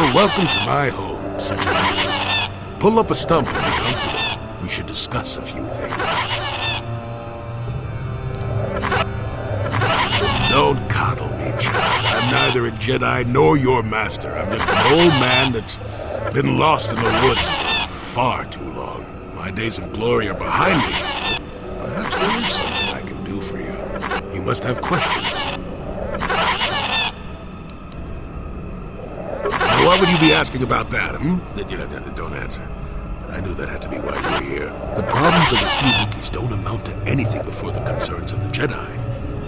Well, welcome to my home, such as it is. Pull up a stump and be comfortable. We should discuss a few things. Don't coddle me, child. I'm neither a Jedi nor your master. I'm just an old man that's been lost in the woods for far too long. My days of glory are behind me. Perhaps there is something I can do for you. You must have questions. Now, why would you be asking about that, Don't answer. I knew that had to be why you were here. The problems of a few Wookiees don't amount to anything before the concerns of the Jedi.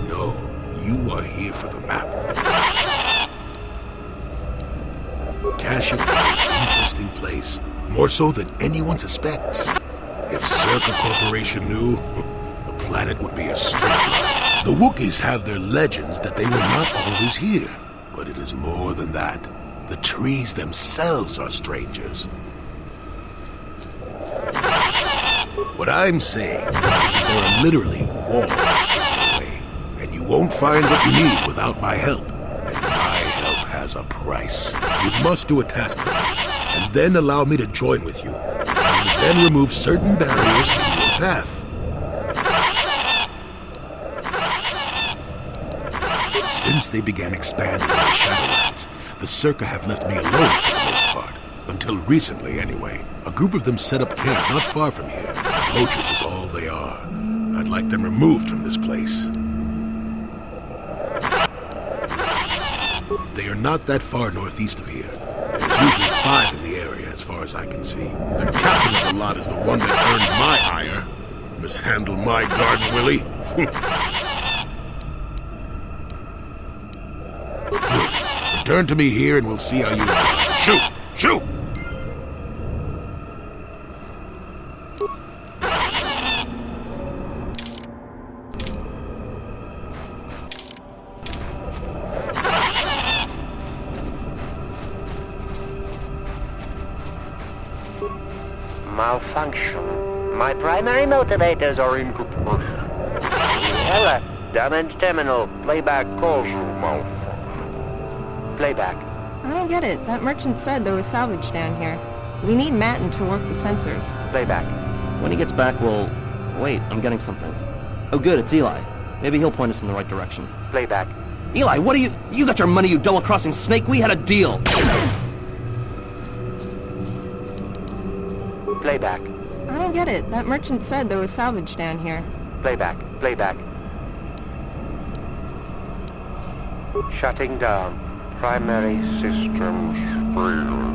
No, you are here for the map. Kashyyyk is an interesting place, more so than anyone suspects. If Sqotch Corporation knew, the planet would be a straight line. The Wookiees have their legends that they were not always here, but it is more than that. The trees themselves are strangers. What I'm saying is that there are literally walls in your way, and you won't find what you need without my help. And my help has a price. You must do a task for me, and then allow me to join with you. And then remove certain barriers in your path. Since they began expanding the Shadowlands, the Sqotch have left me alone for the most part. Until recently, anyway. A group of them set up camp not far from here. Poachers is all they are. I'd like them removed from this place. They are not that far northeast of here. There's usually 5 in the area as far as I can see. The captain of the lot is the one that earned my ire. Mishandle my garden, Willie. Good. Return to me here and we'll see how you are. Shoot! Shoot! Malfunction. My primary motivators are in good position. Ella, damage terminal. Playback calls you, malfunction. Playback. I don't get it. That merchant said there was salvage down here. We need Matin to work the sensors. Playback. When he gets back, we'll... Wait, I'm getting something. Oh good, it's Eli. Maybe he'll point us in the right direction. Playback. Eli, what are you... You got your money, you double-crossing snake! We had a deal! Playback. I don't get it. That merchant said there was salvage down here. Playback. Playback. Shutting down. Primary systems failure.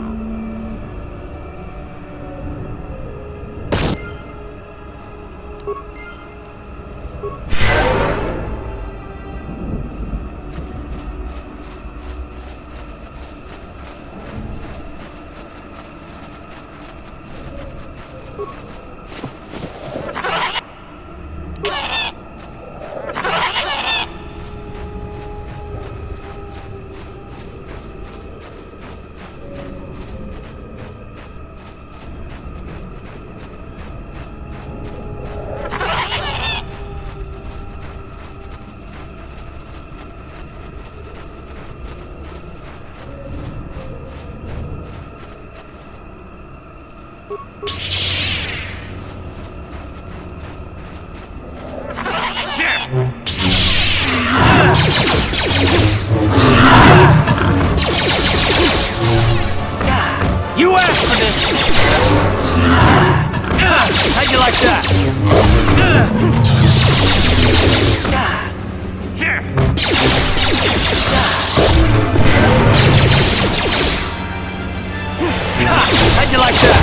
You asked for this! How'd you like that? How'd you like that?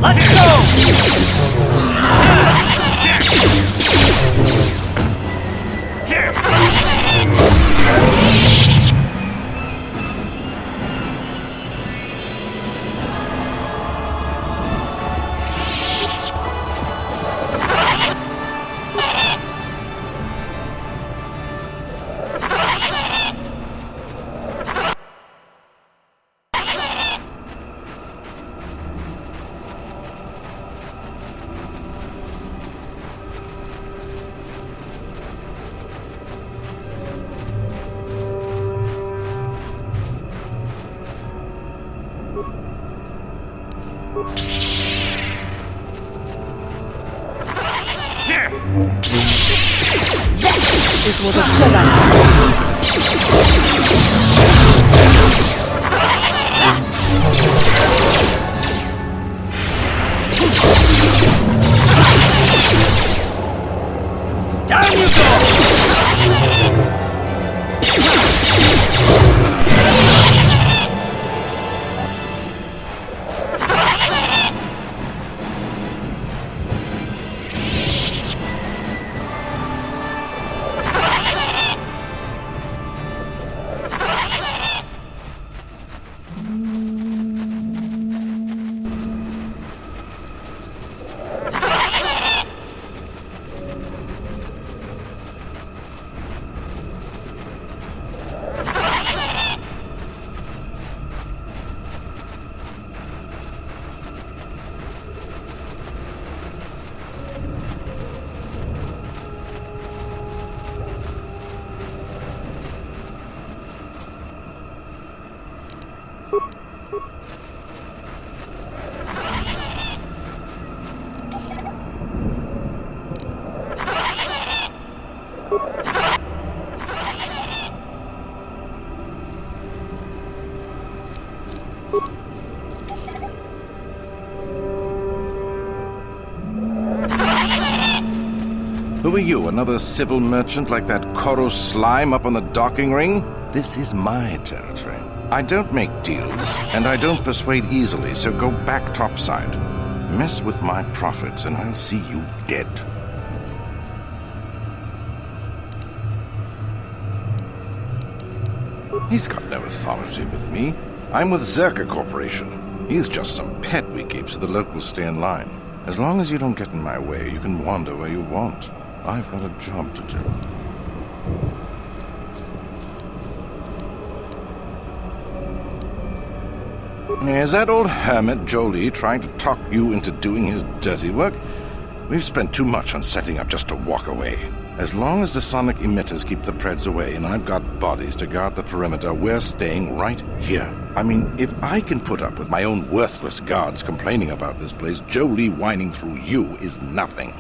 Let's go! Is what a Jedi. Down you go! Who are you, another civil merchant like that Koro slime up on the docking ring? This is my territory. I don't make deals, and I don't persuade easily, so go back topside. Mess with my profits, and I'll see you dead. He's got no authority with me. I'm with Zerka Corporation. He's just some pet we keep so the locals stay in line. As long as you don't get in my way, you can wander where you want. I've got a job to do. Is that old hermit Jolie trying to talk you into doing his dirty work? We've spent too much on setting up just to walk away. As long as the sonic emitters keep the Preds away and I've got bodies to guard the perimeter, we're staying right here. I mean, if I can put up with my own worthless guards complaining about this place, Jolie whining through you is nothing.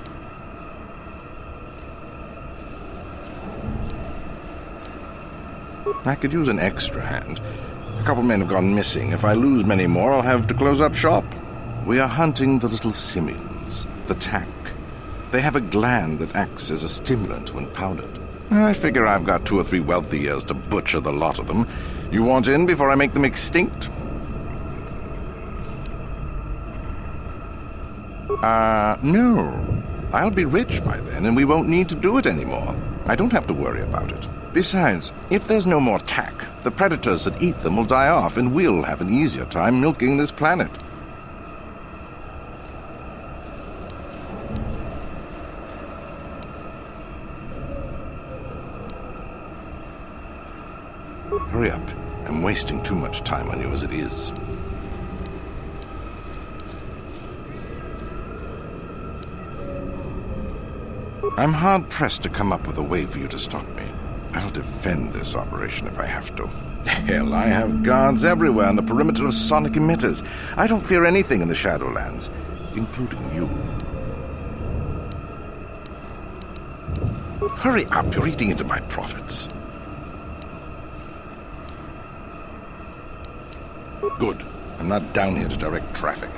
I could use an extra hand. A couple men have gone missing. If I lose many more, I'll have to close up shop. We are hunting the little simians, the tack. They have a gland that acts as a stimulant when powdered. I figure I've got 2 or 3 wealthy years to butcher the lot of them. You want in before I make them extinct? No. I'll be rich by then, and we won't need to do it anymore. I don't have to worry about it. Besides, if there's no more tack, the predators that eat them will die off, and we'll have an easier time milking this planet. Hurry up. I'm wasting too much time on you as it is. I'm hard-pressed to come up with a way for you to stop me. I'll defend this operation if I have to. Hell, I have guards everywhere on the perimeter of sonic emitters. I don't fear anything in the Shadowlands, including you. Hurry up, you're eating into my profits. Good. I'm not down here to direct traffic.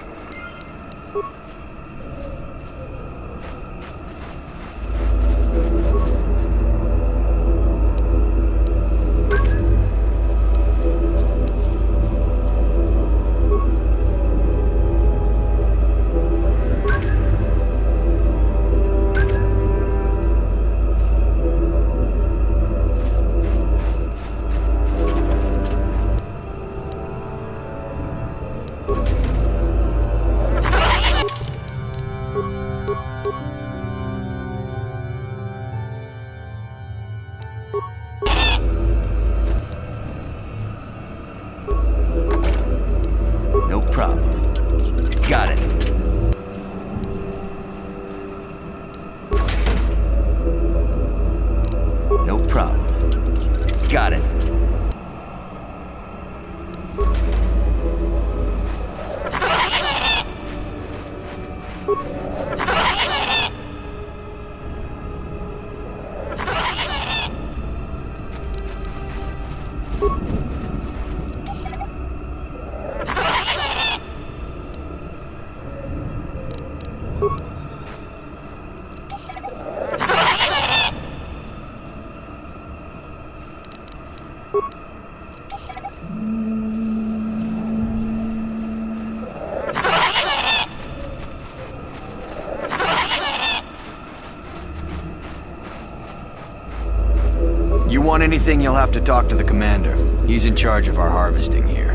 you want anything, you'll have to talk to the commander. He's in charge of our harvesting here.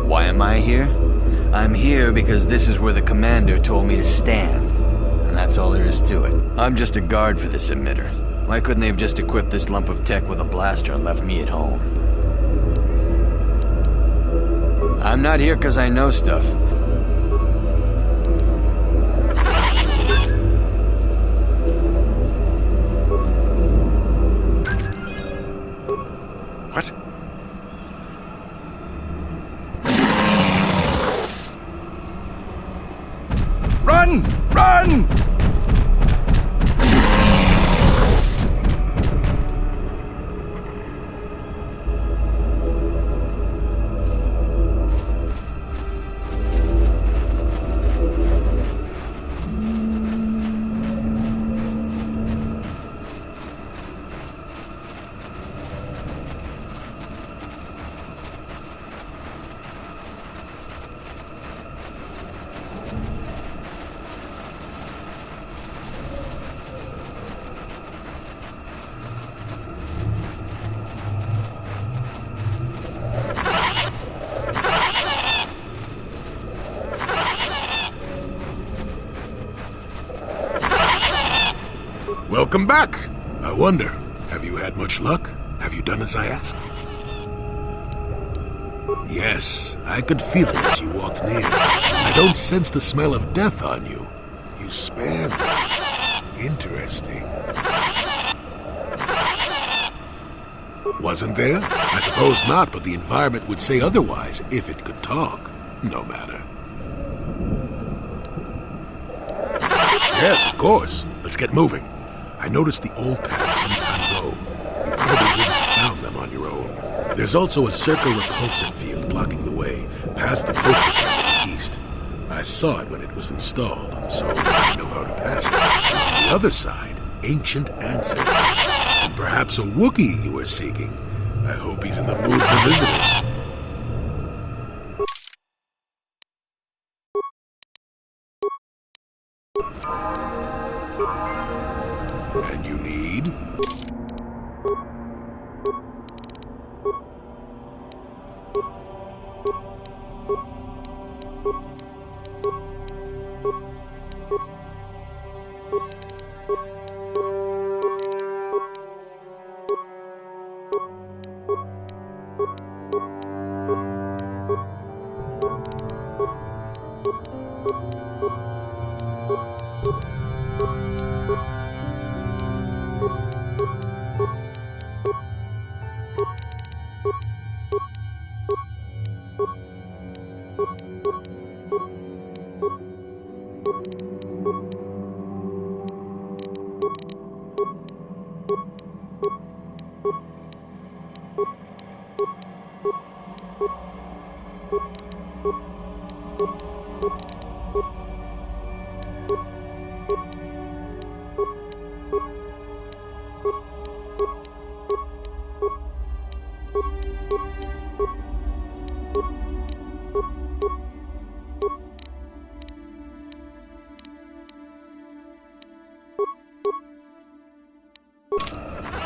Why am I here? I'm here because this is where the commander told me to stand. And that's all there is to it. I'm just a guard for this emitter. Why couldn't they have just equipped this lump of tech with a blaster and left me at home? I'm not here because I know stuff. What? Run! Run! Welcome back. I wonder, have you had much luck? Have you done as I asked? Yes, I could feel it as you walked near. And I don't sense the smell of death on you. You spared me. Interesting. Wasn't there? I suppose not, but the environment would say otherwise if it could talk. No matter. Yes, of course. Let's get moving. I noticed the old path some time ago. You probably wouldn't have found them on your own. There's also a circle repulsor field blocking the way, past the poacher camp in the east. I saw it when it was installed, so I know how to pass it. And on the other side, ancient answers. And perhaps a Wookiee you were seeking. I hope he's in the mood for visitors. And you need?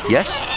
Yes?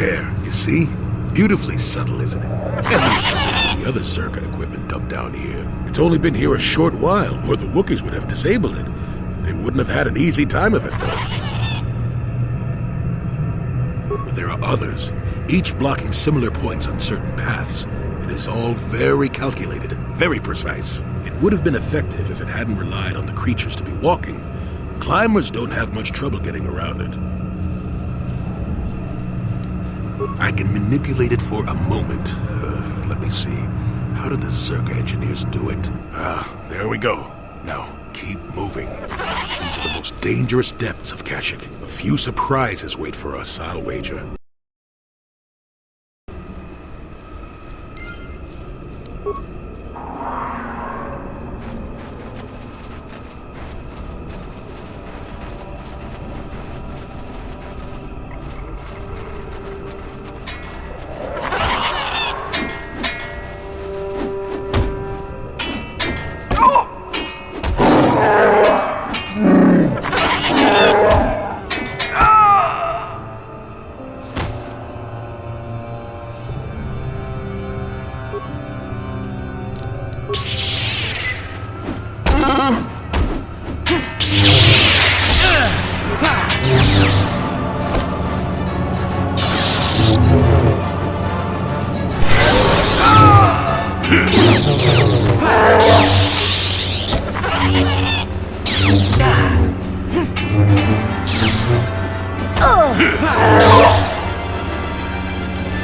There, you see? Beautifully subtle, isn't it? At least compared to the other Zerka equipment dumped down here. It's only been here a short while, or the Wookiees would have disabled it. They wouldn't have had an easy time of it, though. But there are others, each blocking similar points on certain paths. It is all very calculated, very precise. It would have been effective if it hadn't relied on the creatures to be walking. Climbers don't have much trouble getting around it. I can manipulate it for a moment. Let me see. How did the Zerka engineers do it? There we go. Now, keep moving. These are the most dangerous depths of Kashyyyk. A few surprises wait for us, I'll wager.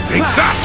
Take that!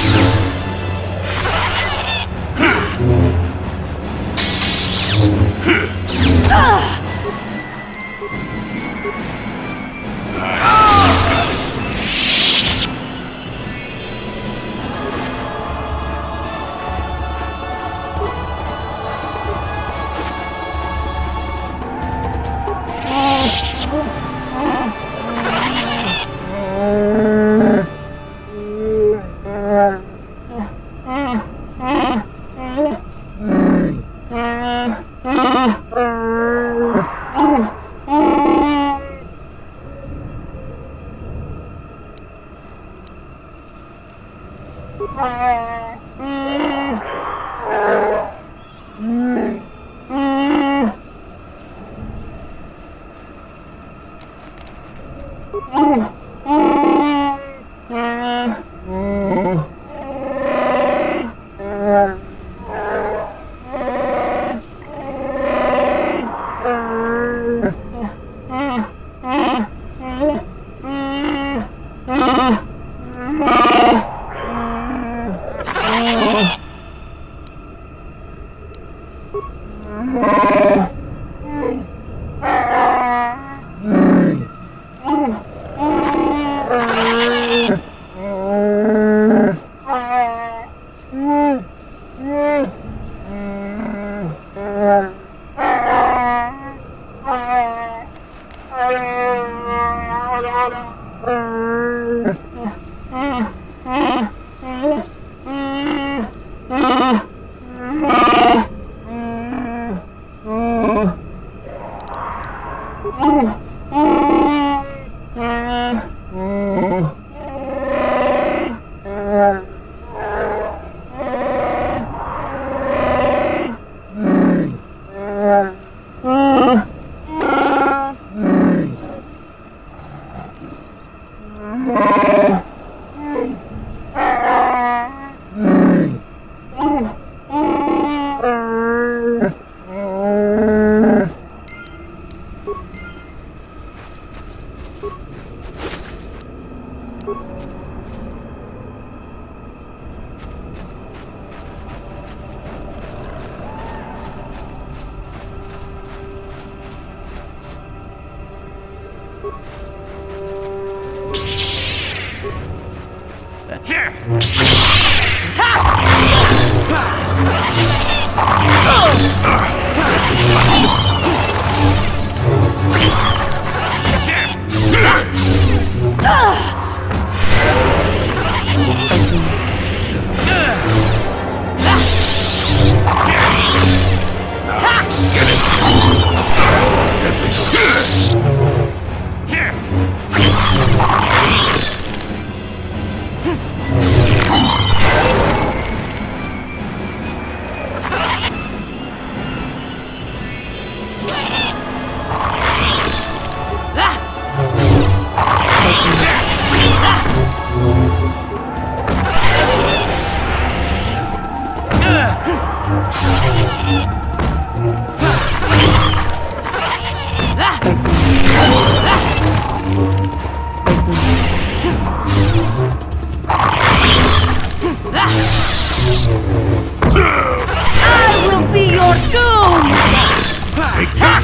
Take that!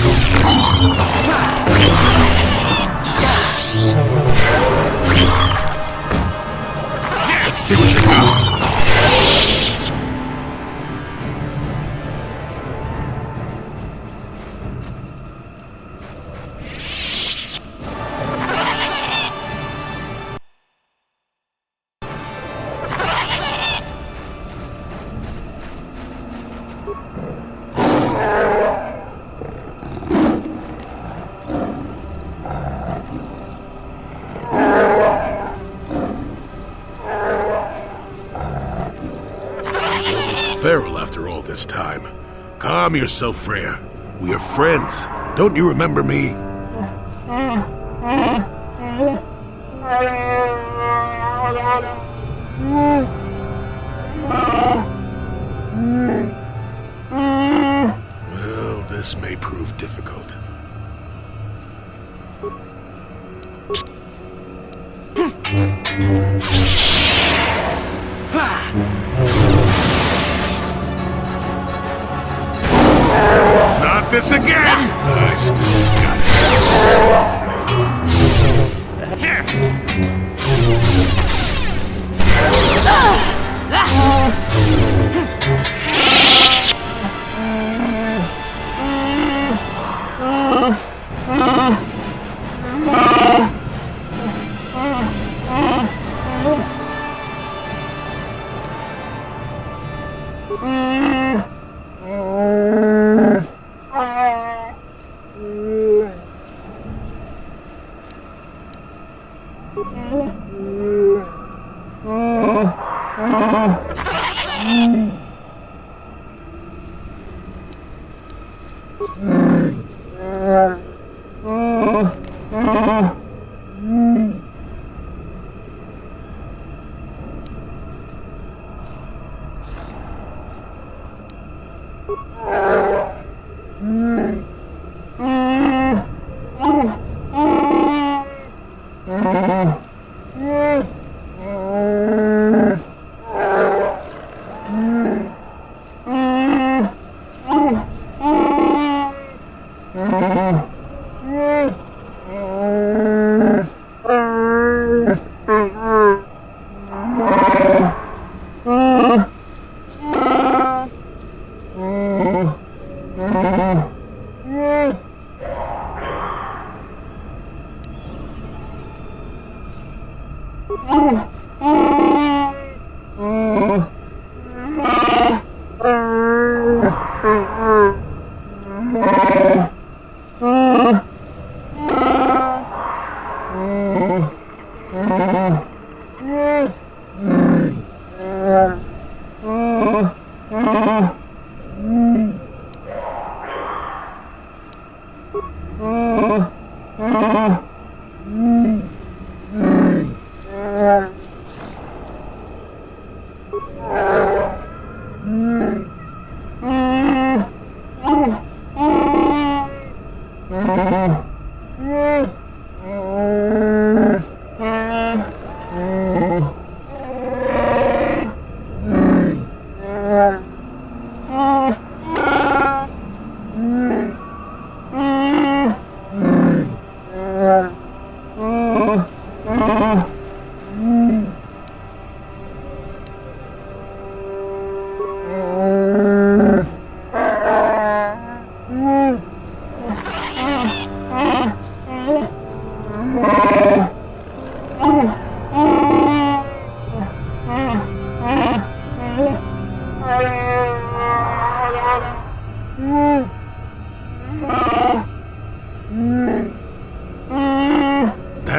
Let's see what you got. Feral after all this time. Calm yourself, Freya. We are friends. Don't you remember me? Well, this may prove difficult. Not this again! I still got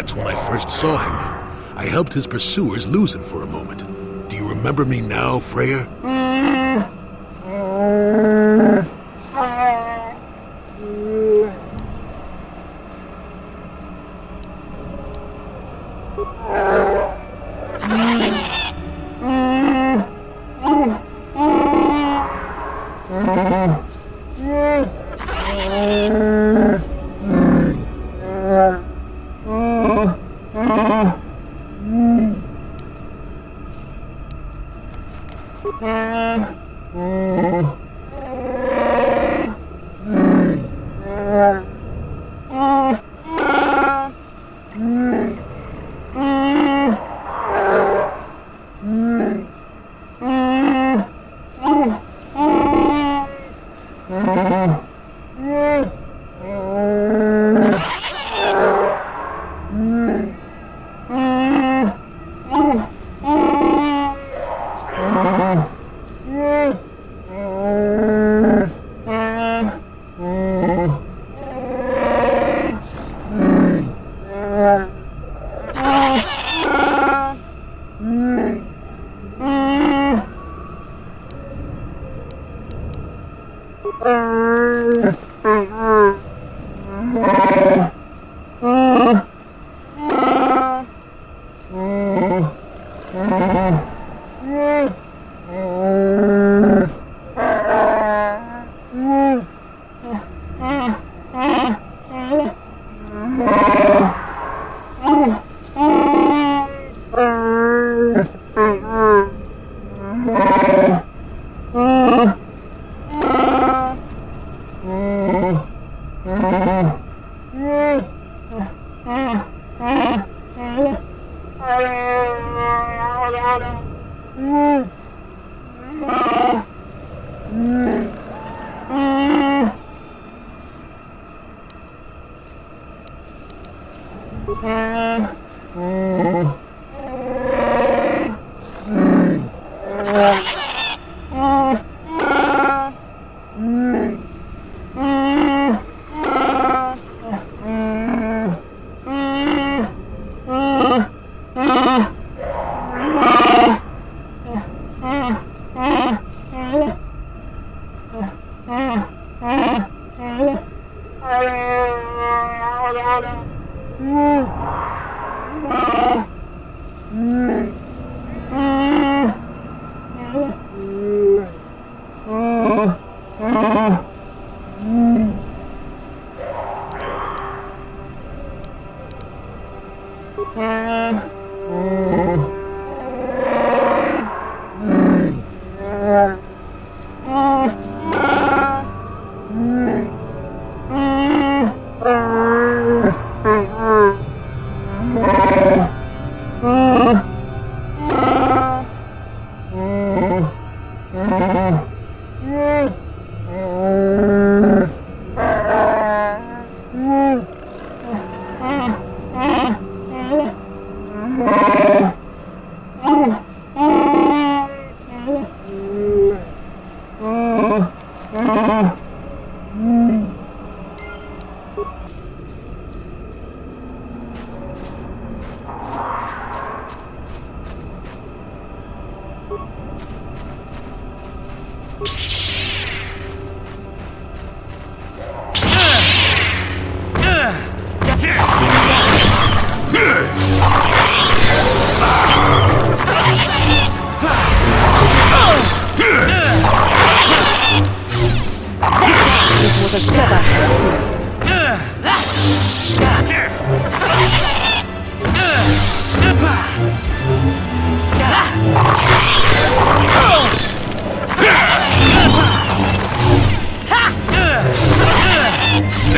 That's when I first saw him. I helped his pursuers lose him for a moment. Do you remember me now, Freya?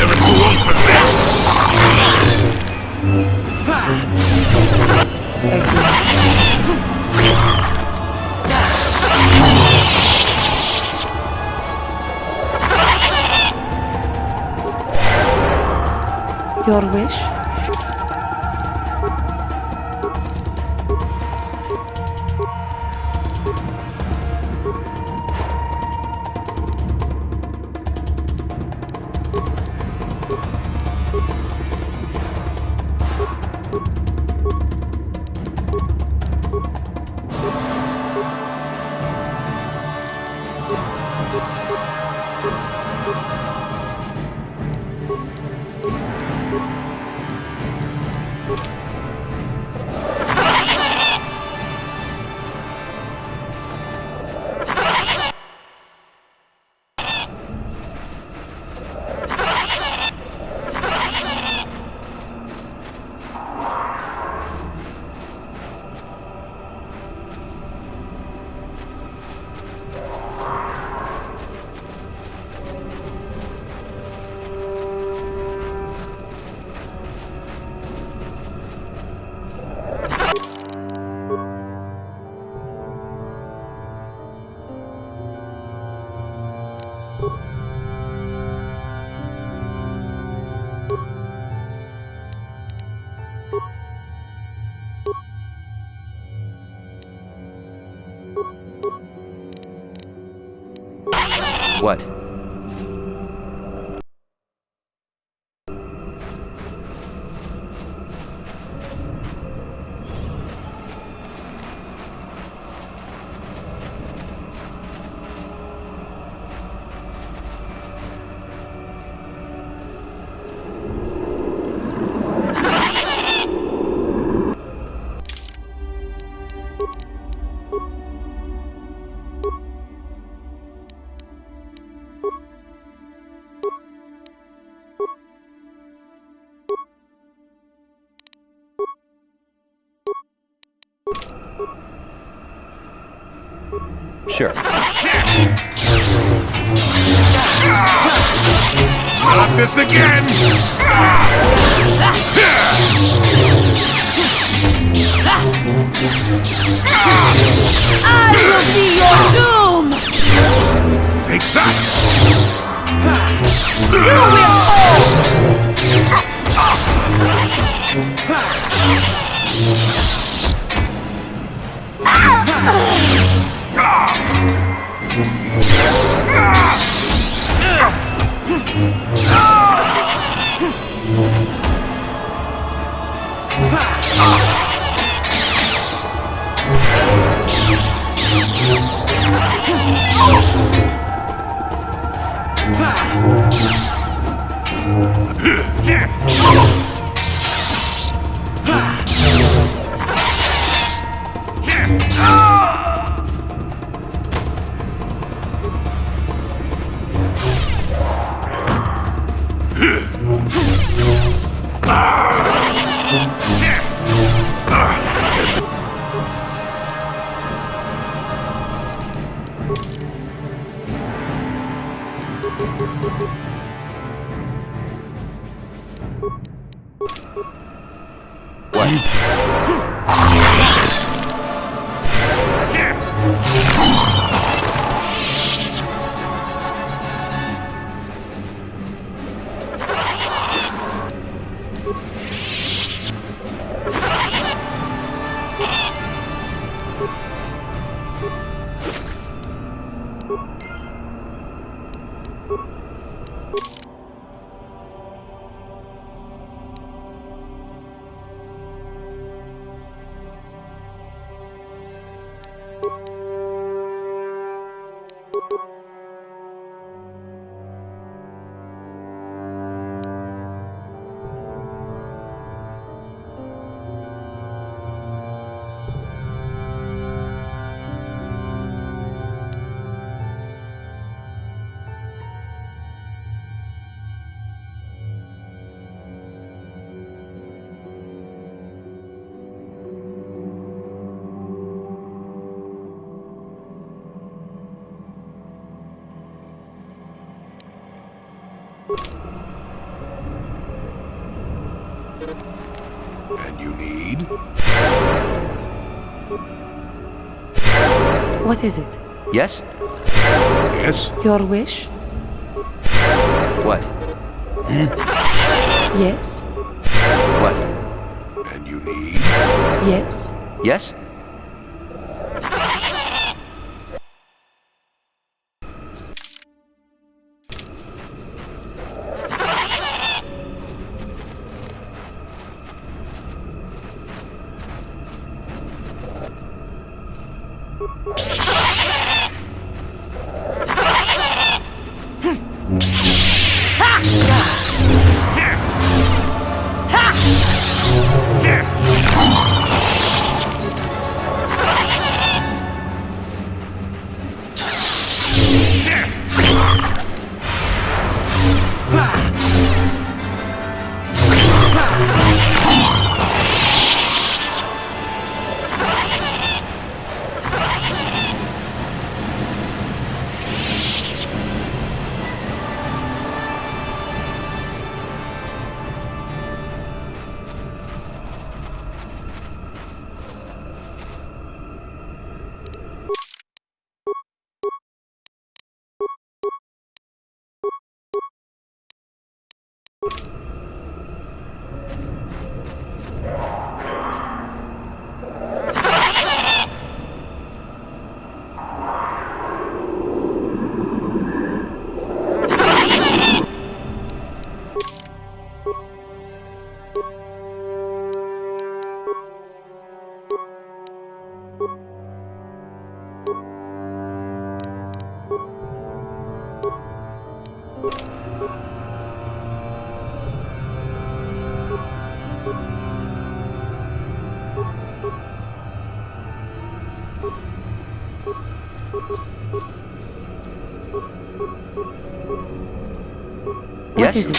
Never too old for this! Your wish? What? Sure. Not this again! I will be your doom! Take that! You will fall! And you need? What is it? Yes? Yes? Your wish? What? Yes. What? And you need? Yes. Yes? What is it?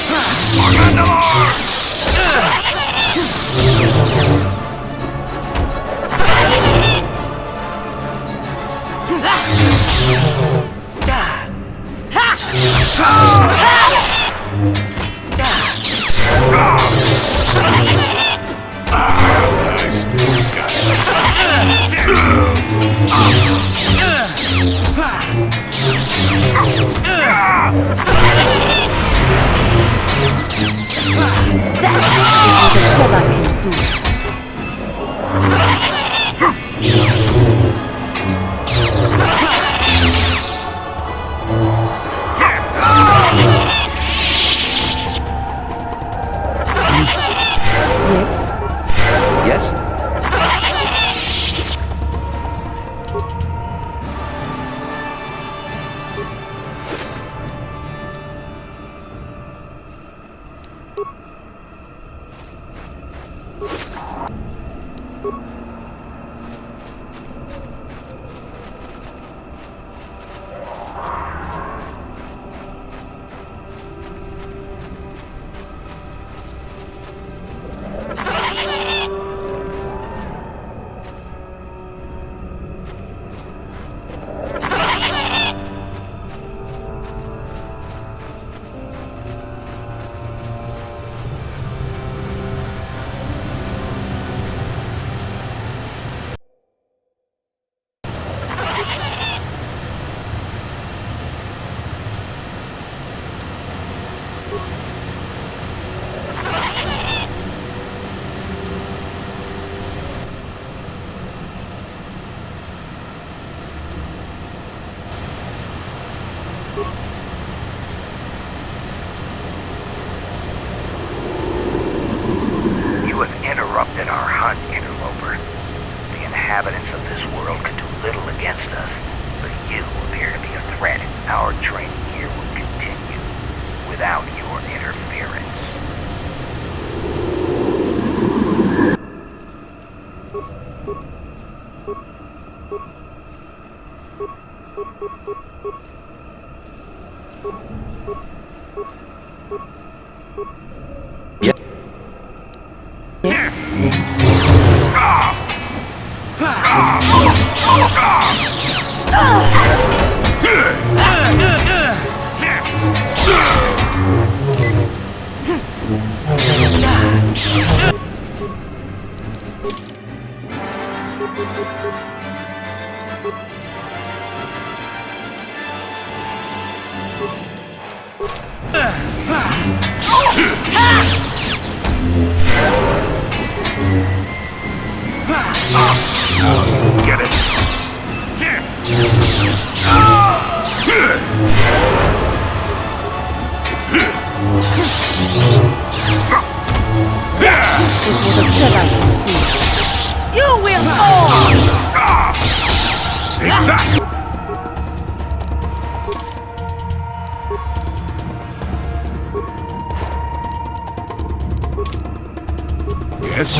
inhabitants of this world can do little against us, but you appear to be a threat. Our training here will continue without your interference. Get it? You will fall! Take that! Yes?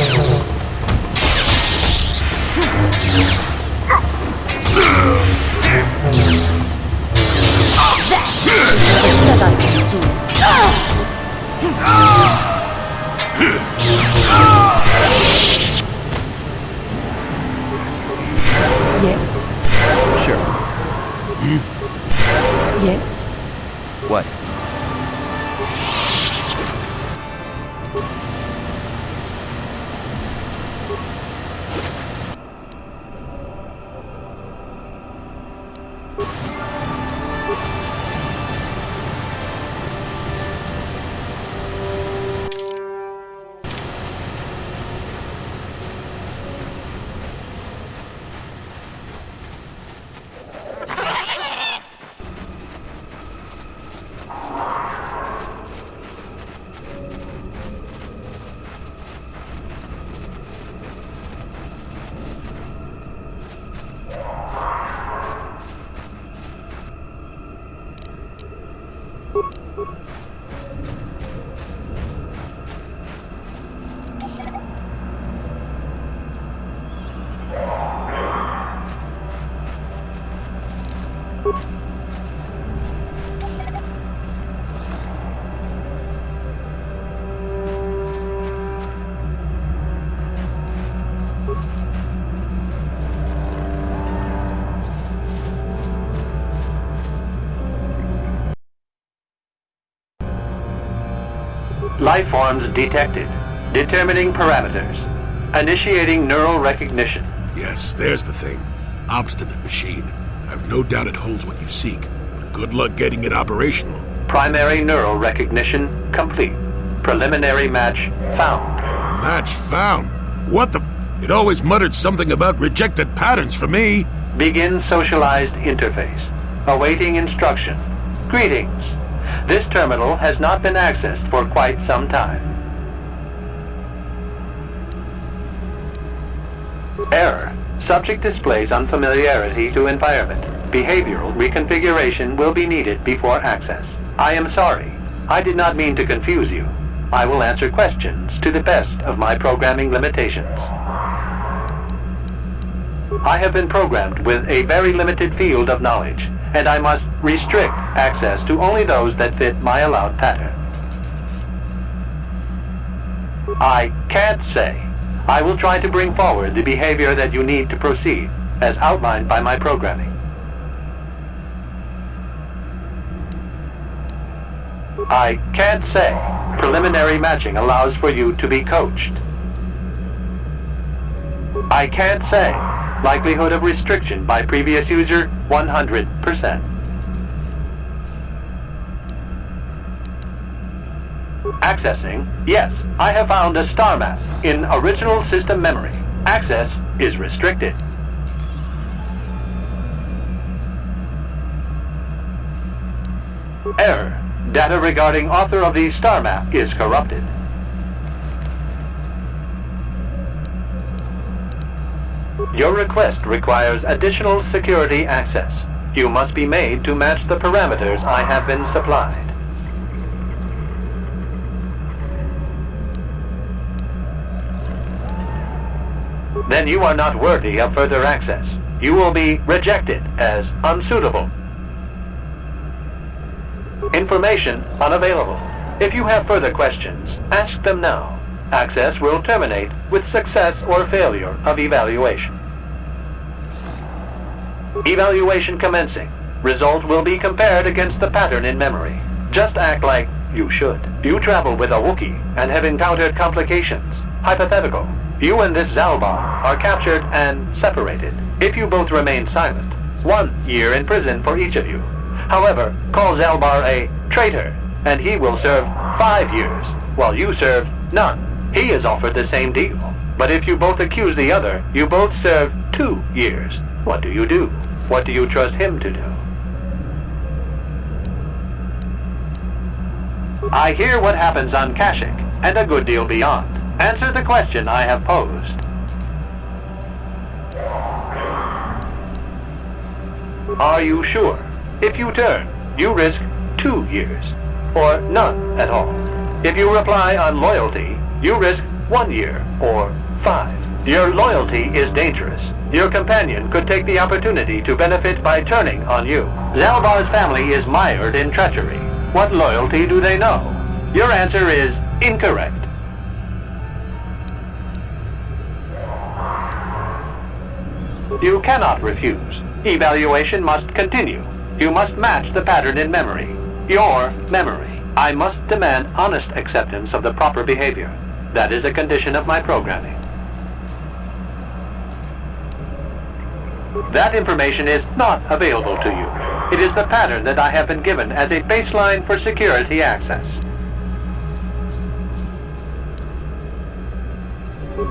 Yes. Sure. Yes. What? Life forms detected. Determining parameters. Initiating neural recognition. Yes, there's the thing. Obstinate machine. I've no doubt it holds what you seek, but good luck getting it operational. Primary neural recognition complete. Preliminary match found. Match found? What the... It always muttered something about rejected patterns for me. Begin socialized interface. Awaiting instruction. Greetings. This terminal has not been accessed for quite some time. Error. Subject displays unfamiliarity to environment. Behavioral reconfiguration will be needed before access. I am sorry. I did not mean to confuse you. I will answer questions to the best of my programming limitations. I have been programmed with a very limited field of knowledge, and I must restrict access to only those that fit my allowed pattern. I can't say. I will try to bring forward the behavior that you need to proceed, as outlined by my programming. I can't say. Preliminary matching allows for you to be coached. I can't say. Likelihood of restriction by previous user, 100%. Accessing. Yes, I have found a star map in original system memory. Access is restricted. Error. Data regarding author of the star map is corrupted. Your request requires additional security access. You must be made to match the parameters I have been supplied. Then you are not worthy of further access. You will be rejected as unsuitable. Information unavailable. If you have further questions, ask them now. Access will terminate with success or failure of evaluation. Evaluation commencing. Result will be compared against the pattern in memory. Just act like you should. You travel with a Wookiee and have encountered complications. Hypothetical. You and this Zalbar are captured and separated. If you both remain silent, 1 year in prison for each of you. However, call Zalbar a traitor, and he will serve 5 years, while you serve none. He is offered the same deal. But if you both accuse the other, you both serve 2 years. What do you do? What do you trust him to do? I hear what happens on Kashyyyk, and a good deal beyond. Answer the question I have posed. Are you sure? If you turn, you risk 2 years, or none at all. If you reply on loyalty, you risk 1 year, or 5. Your loyalty is dangerous. Your companion could take the opportunity to benefit by turning on you. Zalbar's family is mired in treachery. What loyalty do they know? Your answer is incorrect. You cannot refuse. Evaluation must continue. You must match the pattern in memory. Your memory. I must demand honest acceptance of the proper behavior. That is a condition of my programming. That information is not available to you. It is the pattern that I have been given as a baseline for security access.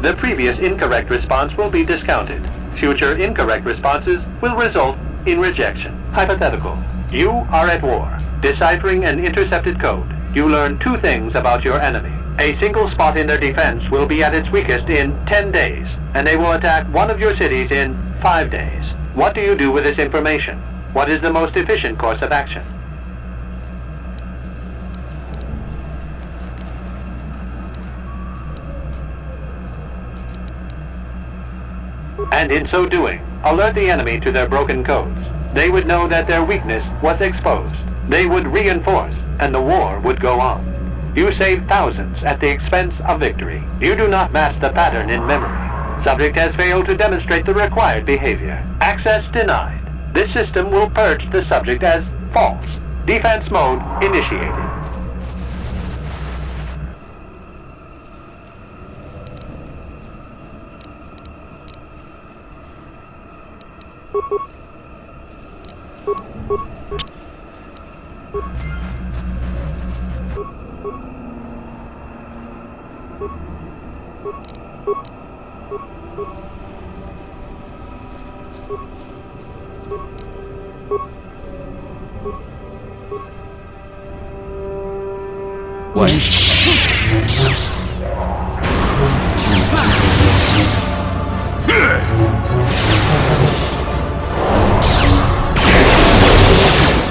The previous incorrect response will be discounted. Future incorrect responses will result in rejection. Hypothetical. You are at war. Deciphering an intercepted code, you learn 2 things about your enemy. A single spot in their defense will be at its weakest in 10 days, and they will attack one of your cities in 5 days. What do you do with this information? What is the most efficient course of action? And in so doing, alert the enemy to their broken codes. They would know that their weakness was exposed. They would reinforce, and the war would go on. You save thousands at the expense of victory. You do not match the pattern in memory. Subject has failed to demonstrate the required behavior. Access denied. This system will purge the subject as false. Defense mode initiated.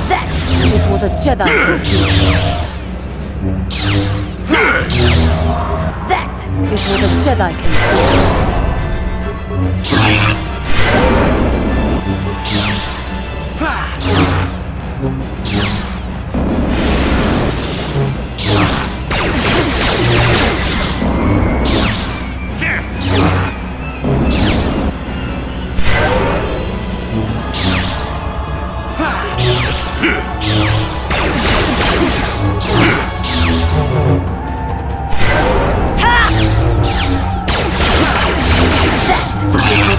That is what a Jedi can do. That is what a Jedi can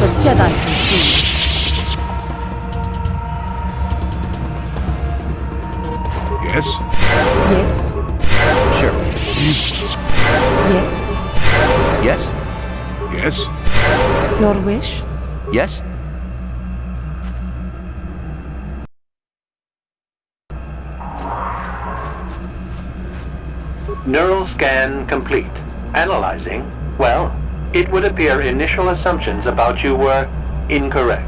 The Jedi can do. Yes? Yes. Sure. Yes. Yes? Yes? Your wish? Yes? Neural scan complete. Analyzing. Well, it would appear initial assumptions about you were incorrect.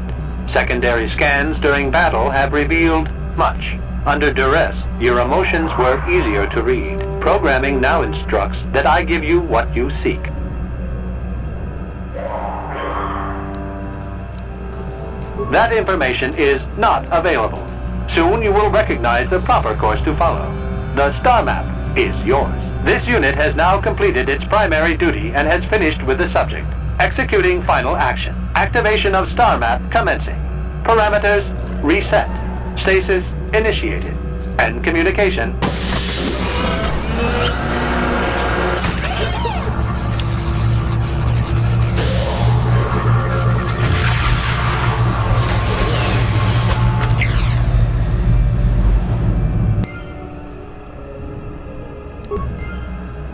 Secondary scans during battle have revealed much. Under duress, your emotions were easier to read. Programming now instructs that I give you what you seek. That information is not available. Soon you will recognize the proper course to follow. The star map is yours. This unit has now completed its primary duty and has finished with the subject. Executing final action. Activation of star map commencing. Parameters reset. Stasis initiated. And communication.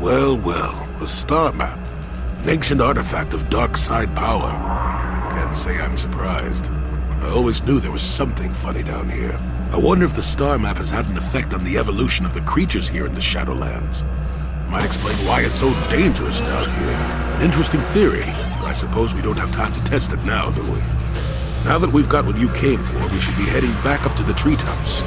Well, well, a star map. An ancient artifact of dark side power. Can't say I'm surprised. I always knew there was something funny down here. I wonder if the star map has had an effect on the evolution of the creatures here in the Shadowlands. Might explain why it's so dangerous down here. An interesting theory, but I suppose we don't have time to test it now, do we? Now that we've got what you came for, we should be heading back up to the treetops.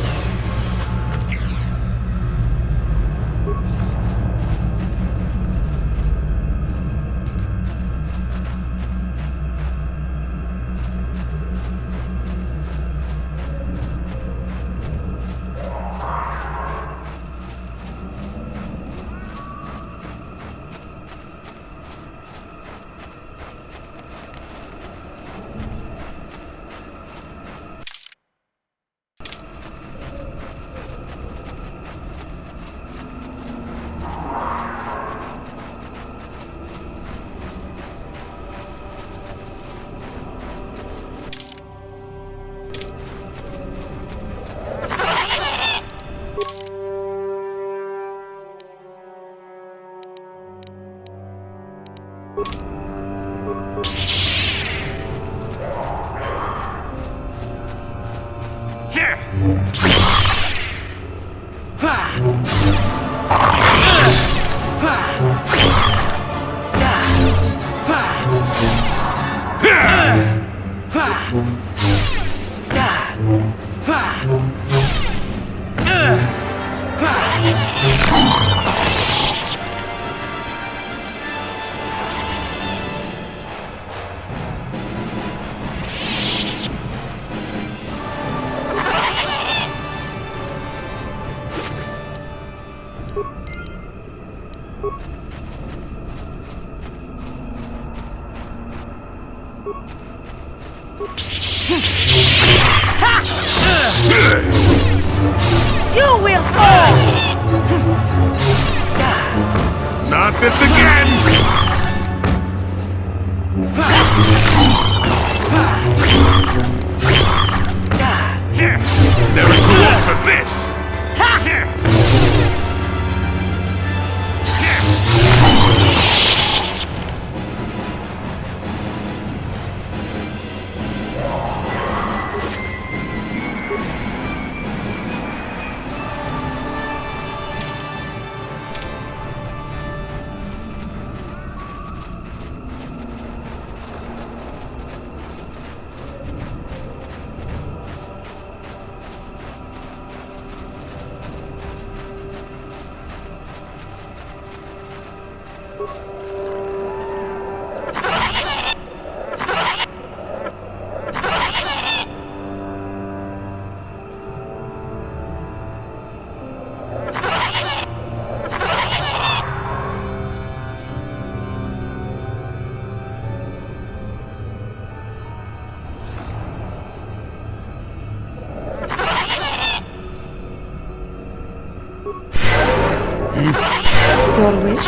You will fall! Not this again! Never grew up for this! Your wish?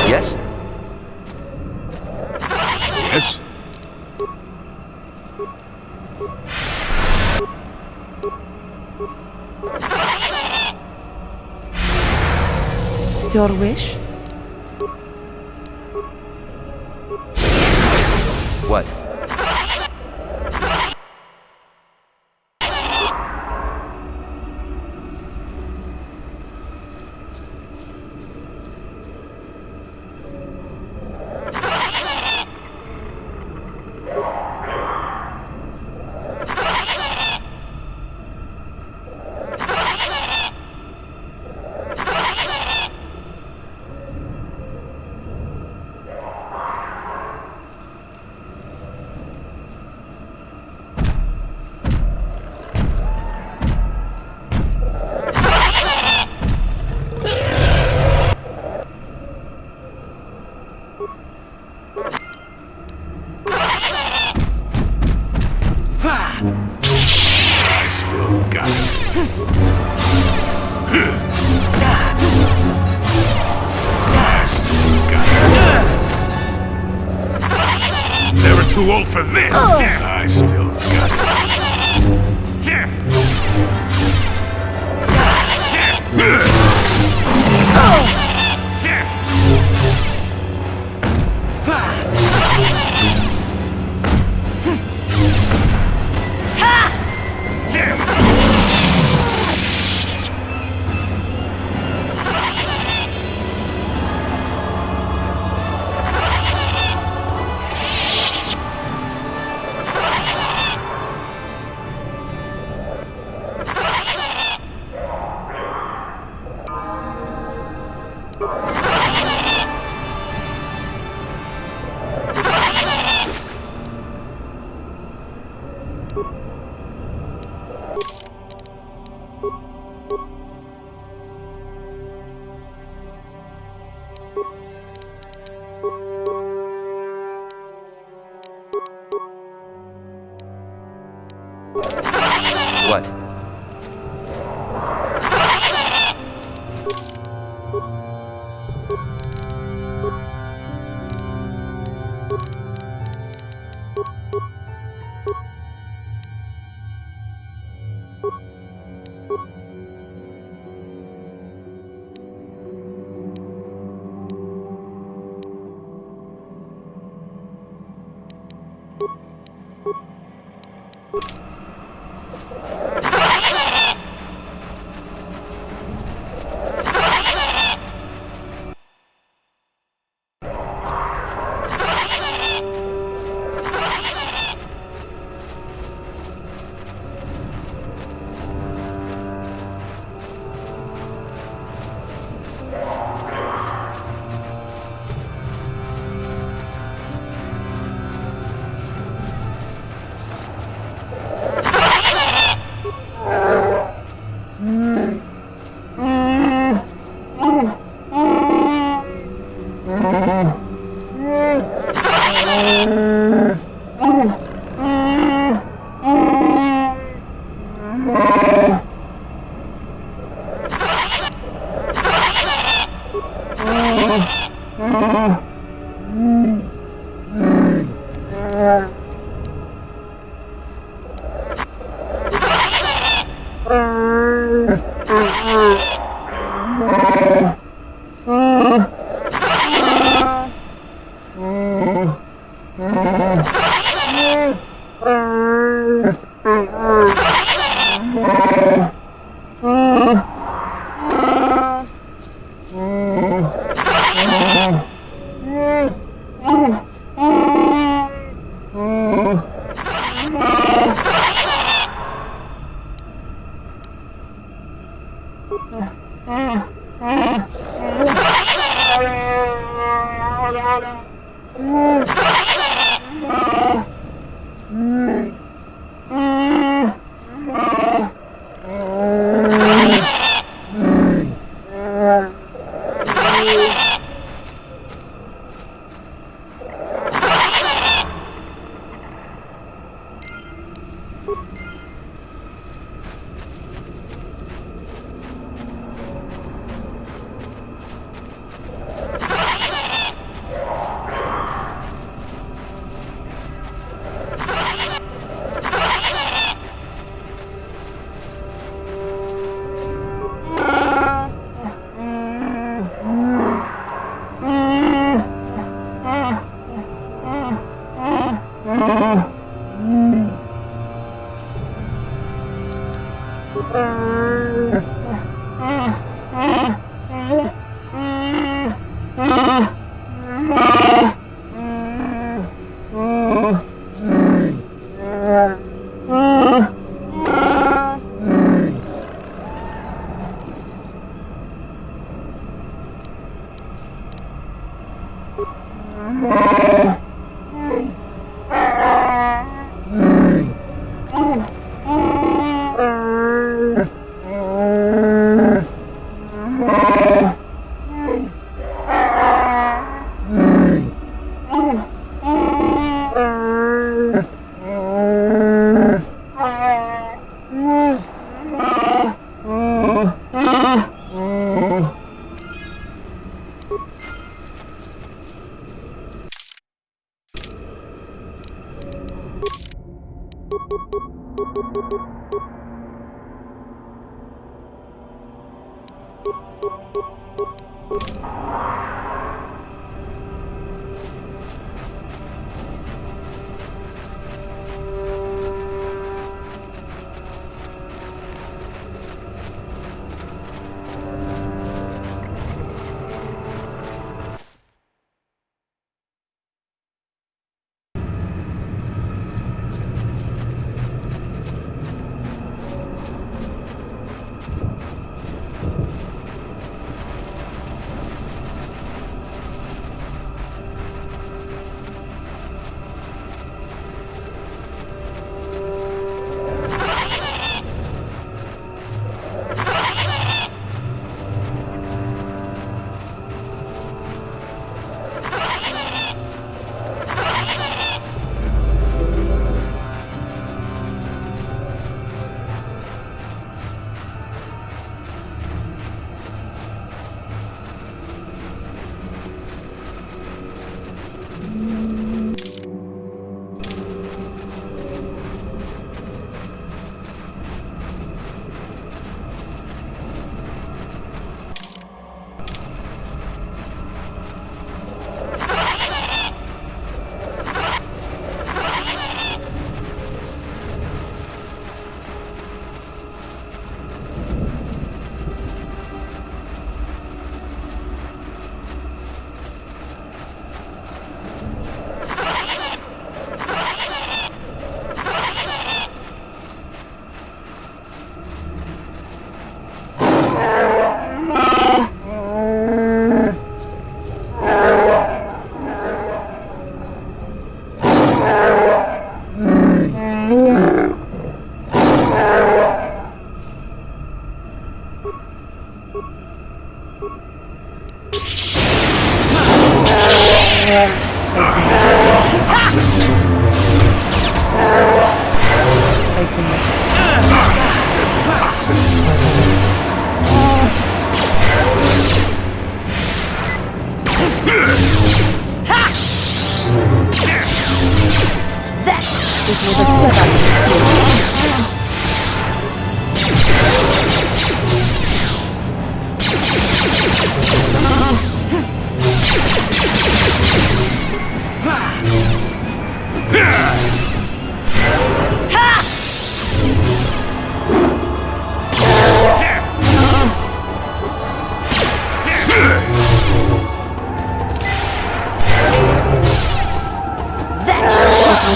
Yes? Yes? Your wish? What? Never too old for this. I still got What?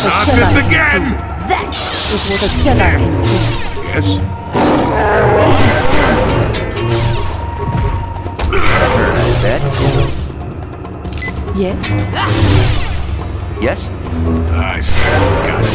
Not this again! That is what a Jedi can do. Yes? Yes? Yes? I still got it.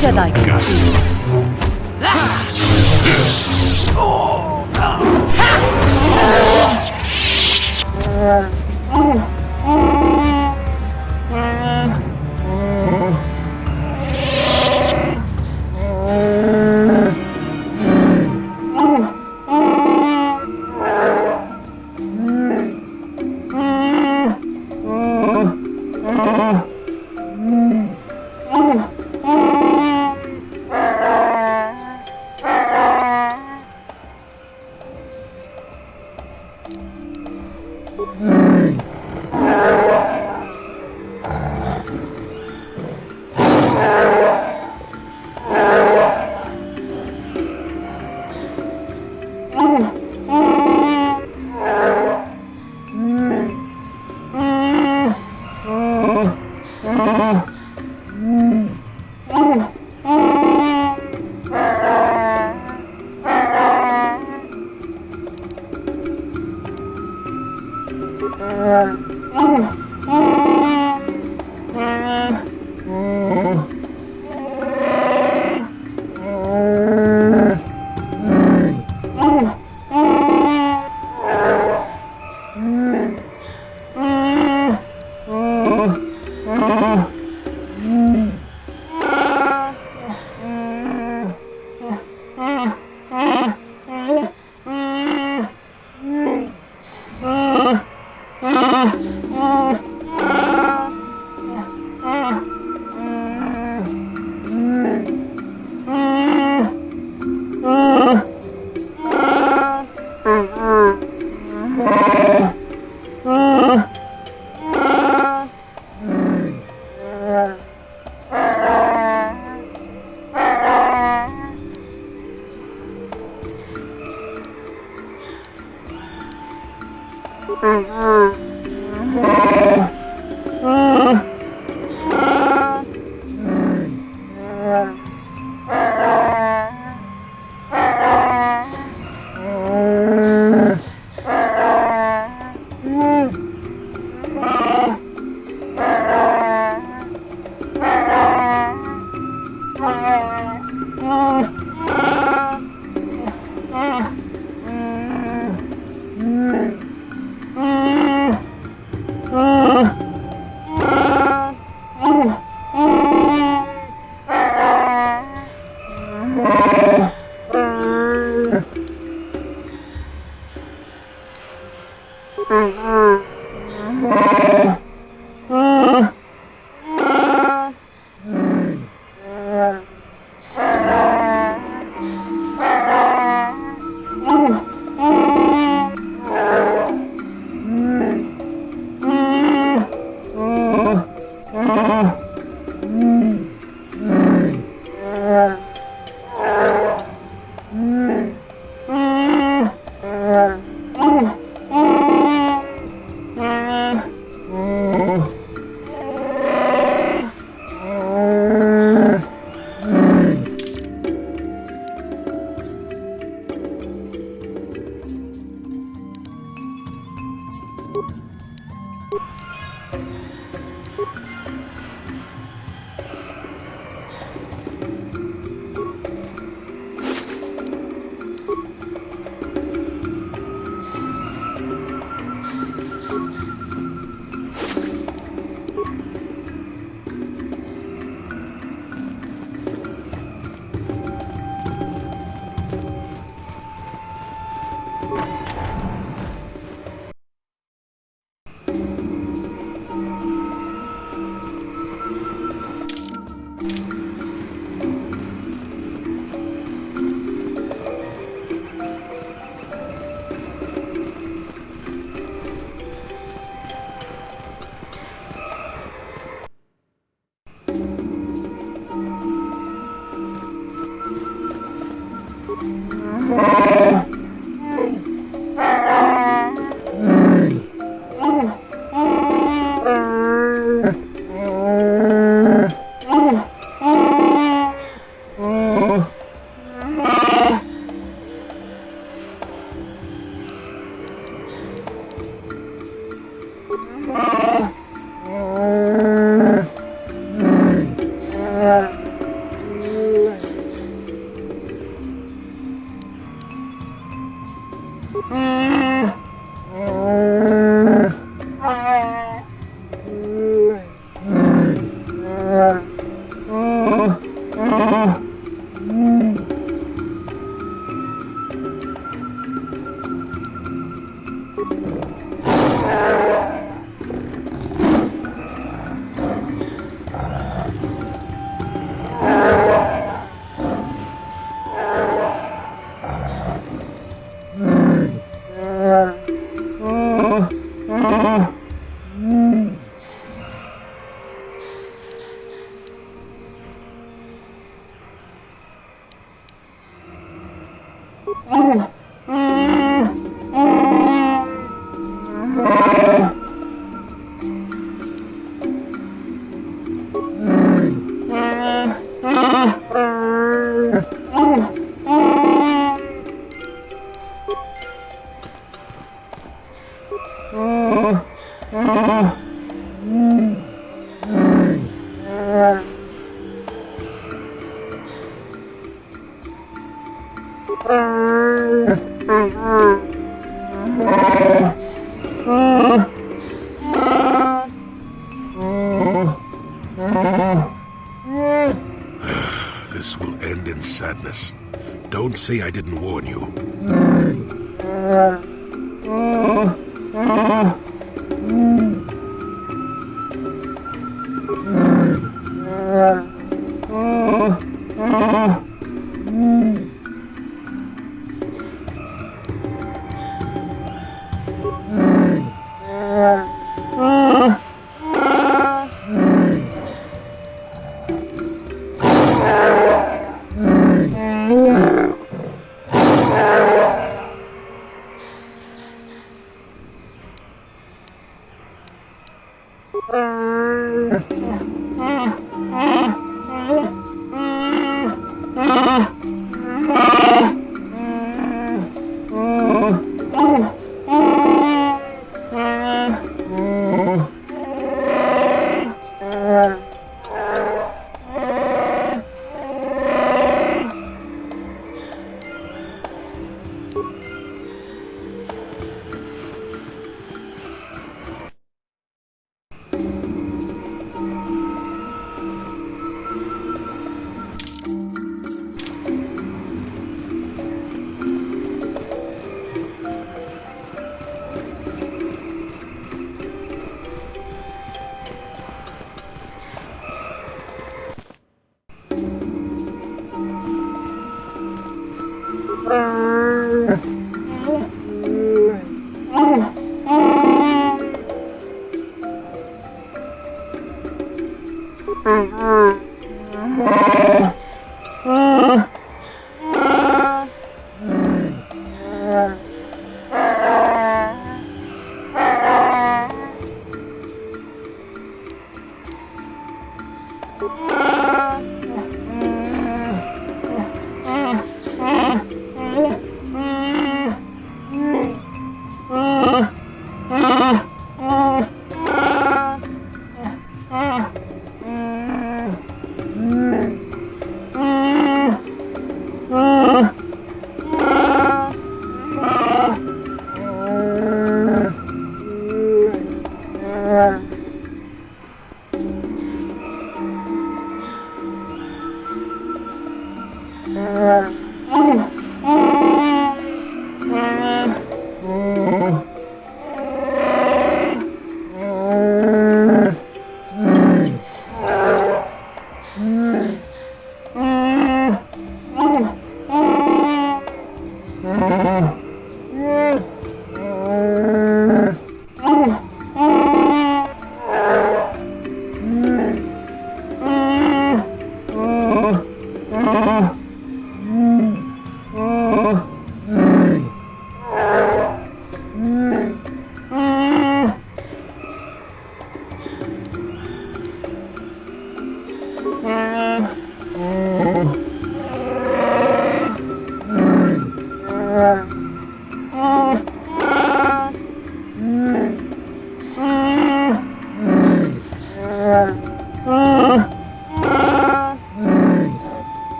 Jedi can This will end in sadness. Don't say I didn't warn you.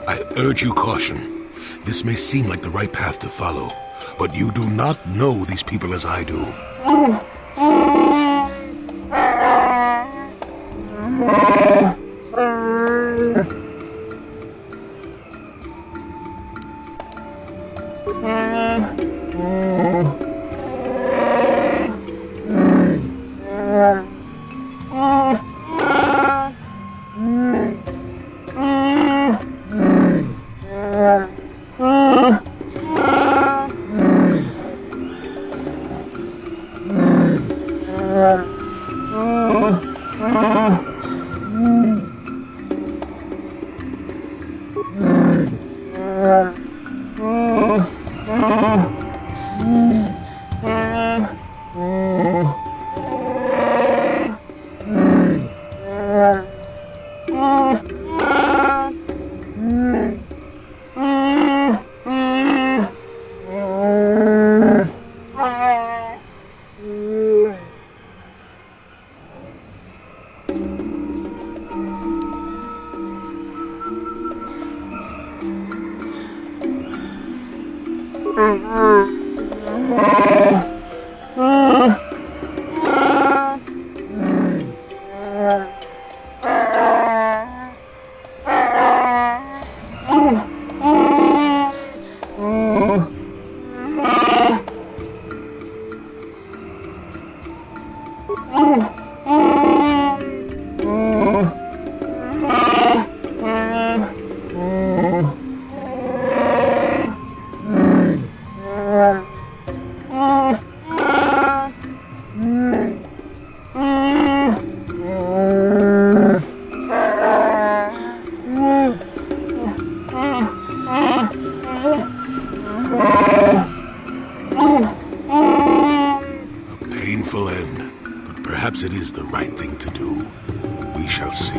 I urge you caution. This may seem like the right path to follow, but you do not know these people as I do. Perhaps it is the right thing to do. We shall see.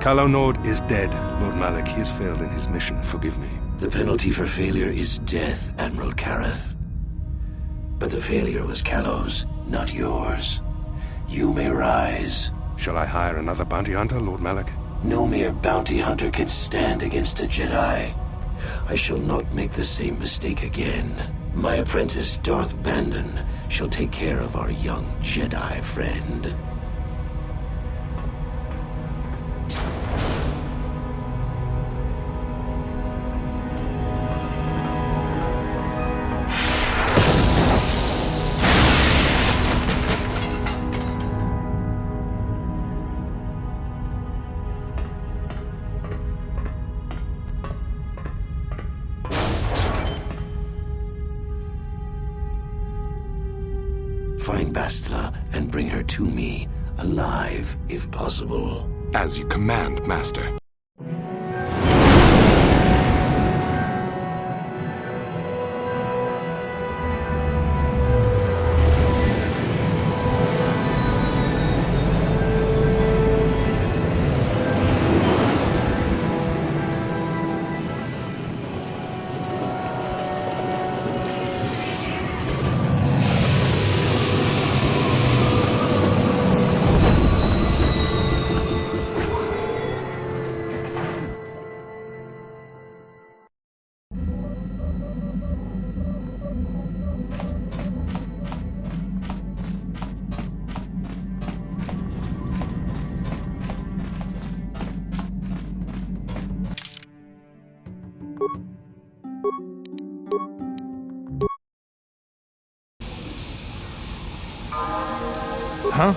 Kalonord is dead, Lord Malak. He has failed in his mission. Forgive me. The penalty for failure is death, Admiral Kareth. But the failure was Kalo's, not yours. You may rise. Shall I hire another bounty hunter, Lord Malak? No mere bounty hunter can stand against a Jedi. I shall not make the same mistake again. My apprentice, Darth Bandon, shall take care of our young Jedi friend. Find Bastila and bring her to me, alive, if possible. As you command, Master. Huh?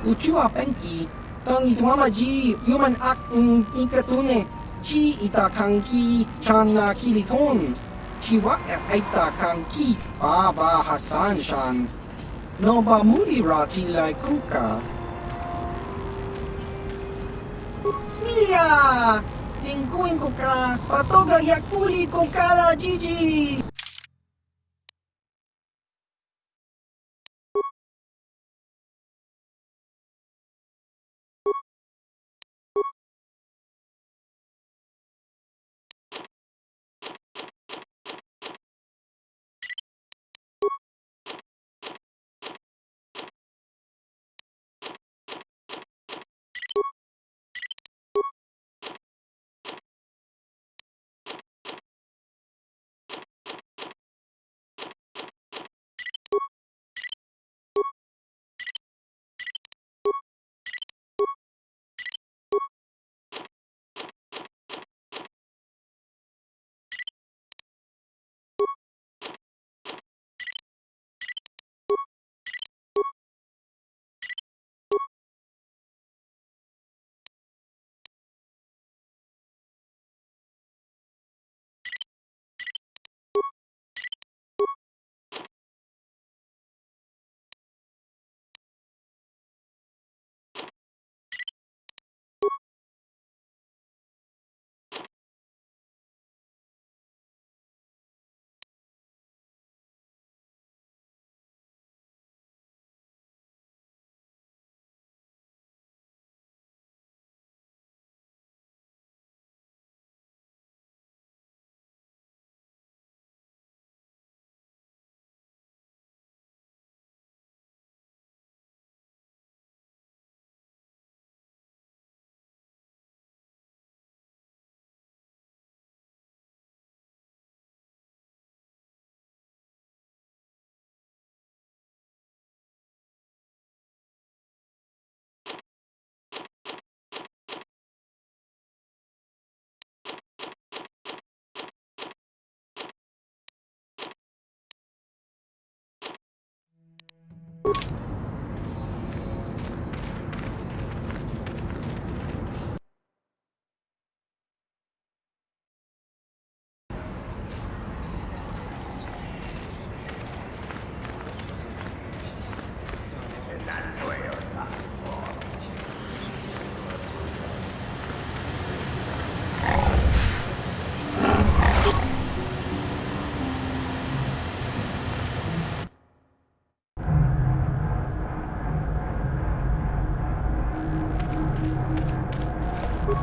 Uchua penki, tong ituamaji, human act in ikatune, chi itakanki, chana kilikon, chiwa itakanki, baba Hassan shan, no ba muri rati lai kuka. Smilia! Tingkuin ko ka, patoga yakfuli ko kala Gigi!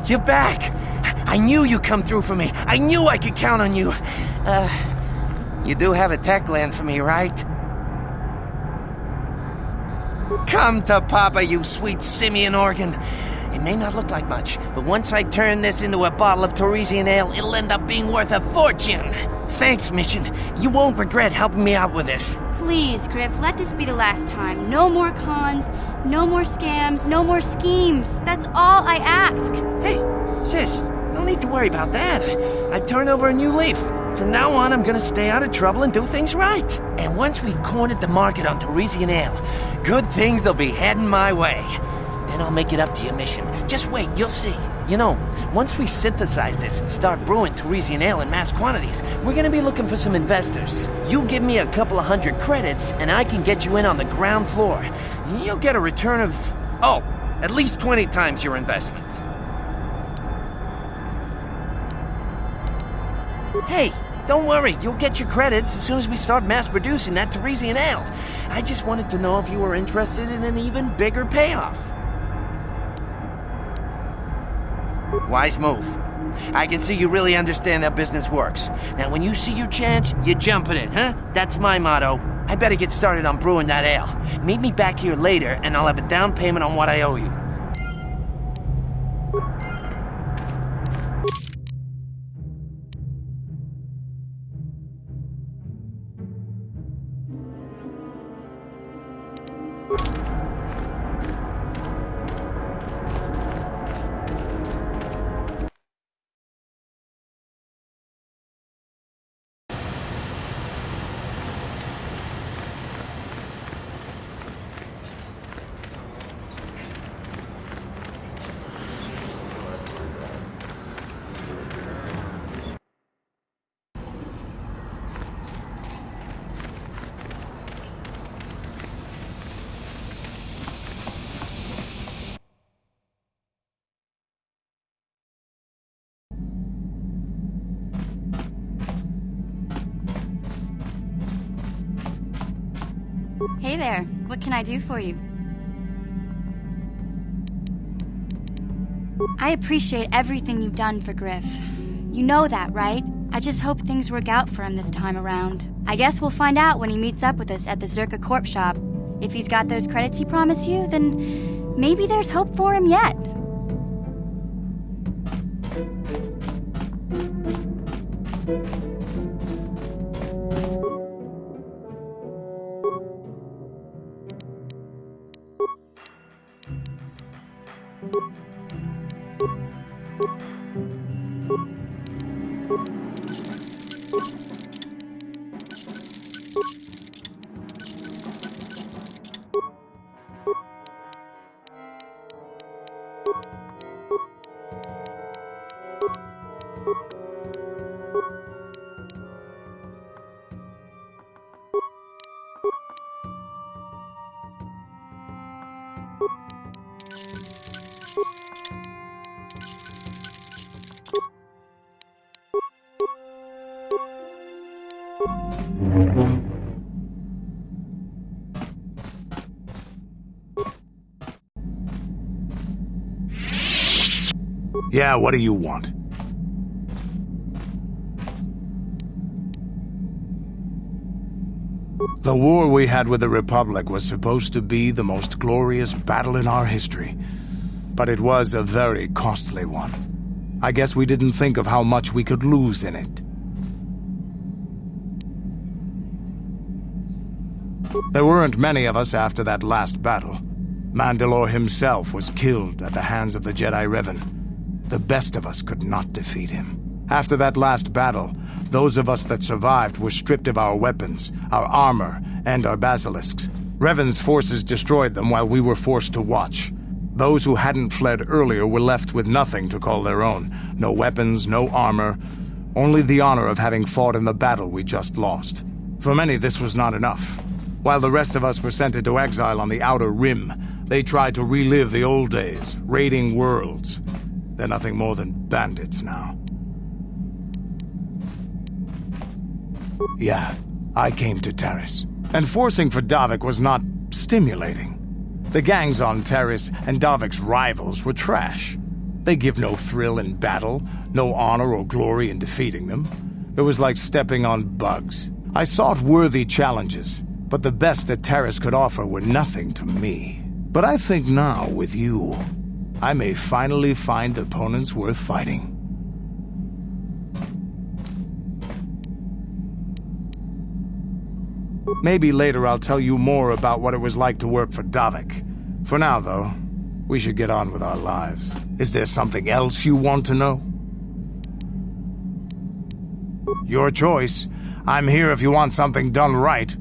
You're back! I knew you'd come through for me. I knew I could count on you. You do have a tech land for me, right? Come to Papa, you sweet simian organ. It may not look like much, but once I turn this into a bottle of Torresian ale, it'll end up being worth a fortune. Thanks, Mission. You won't regret helping me out with this. Please, Griff, let this be the last time. No more cons, no more scams, no more schemes. That's all I ask. Hey, sis, no need to worry about that. I've turned over a new leaf. From now on, I'm gonna stay out of trouble and do things right. And once we've cornered the market on Torresian ale, good things will be heading my way. Then I'll make it up to you, Mission. Just wait, you'll see. You know, once we synthesize this and start brewing Torresian ale in mass quantities, we're gonna be looking for some investors. You give me a couple of 100 credits, and I can get you in on the ground floor. You'll get a return of, at least 20 times your investment. Hey, don't worry, you'll get your credits as soon as we start mass producing that Torresian ale. I just wanted to know if you were interested in an even bigger payoff. Wise move. I can see you really understand how business works. Now, when you see your chance, you jump at it, huh? That's my motto. I better get started on brewing that ale. Meet me back here later, and I'll have a down payment on what I owe you. Hey there, what can I do for you? I appreciate everything you've done for Griff. You know that, right? I just hope things work out for him this time around. I guess we'll find out when he meets up with us at the Zerka Corp shop. If he's got those credits he promised you, then maybe there's hope for him yet. Yeah, what do you want? The war we had with the Republic was supposed to be the most glorious battle in our history. But it was a very costly one. I guess we didn't think of how much we could lose in it. There weren't many of us after that last battle. Mandalore himself was killed at the hands of the Jedi Revan. The best of us could not defeat him. After that last battle, those of us that survived were stripped of our weapons, our armor, and our basilisks. Revan's forces destroyed them while we were forced to watch. Those who hadn't fled earlier were left with nothing to call their own. No weapons, no armor, only the honor of having fought in the battle we just lost. For many, this was not enough. While the rest of us were sent into exile on the Outer Rim, they tried to relive the old days, raiding worlds. They're nothing more than bandits now. Yeah, I came to Taris. And forcing for Davik was not stimulating. The gangs on Taris and Davik's rivals were trash. They give no thrill in battle, no honor or glory in defeating them. It was like stepping on bugs. I sought worthy challenges, but the best that Taris could offer were nothing to me. But I think now, with you, I may finally find opponents worth fighting. Maybe later I'll tell you more about what it was like to work for Davik. For now, though, we should get on with our lives. Is there something else you want to know? Your choice. I'm here if you want something done right.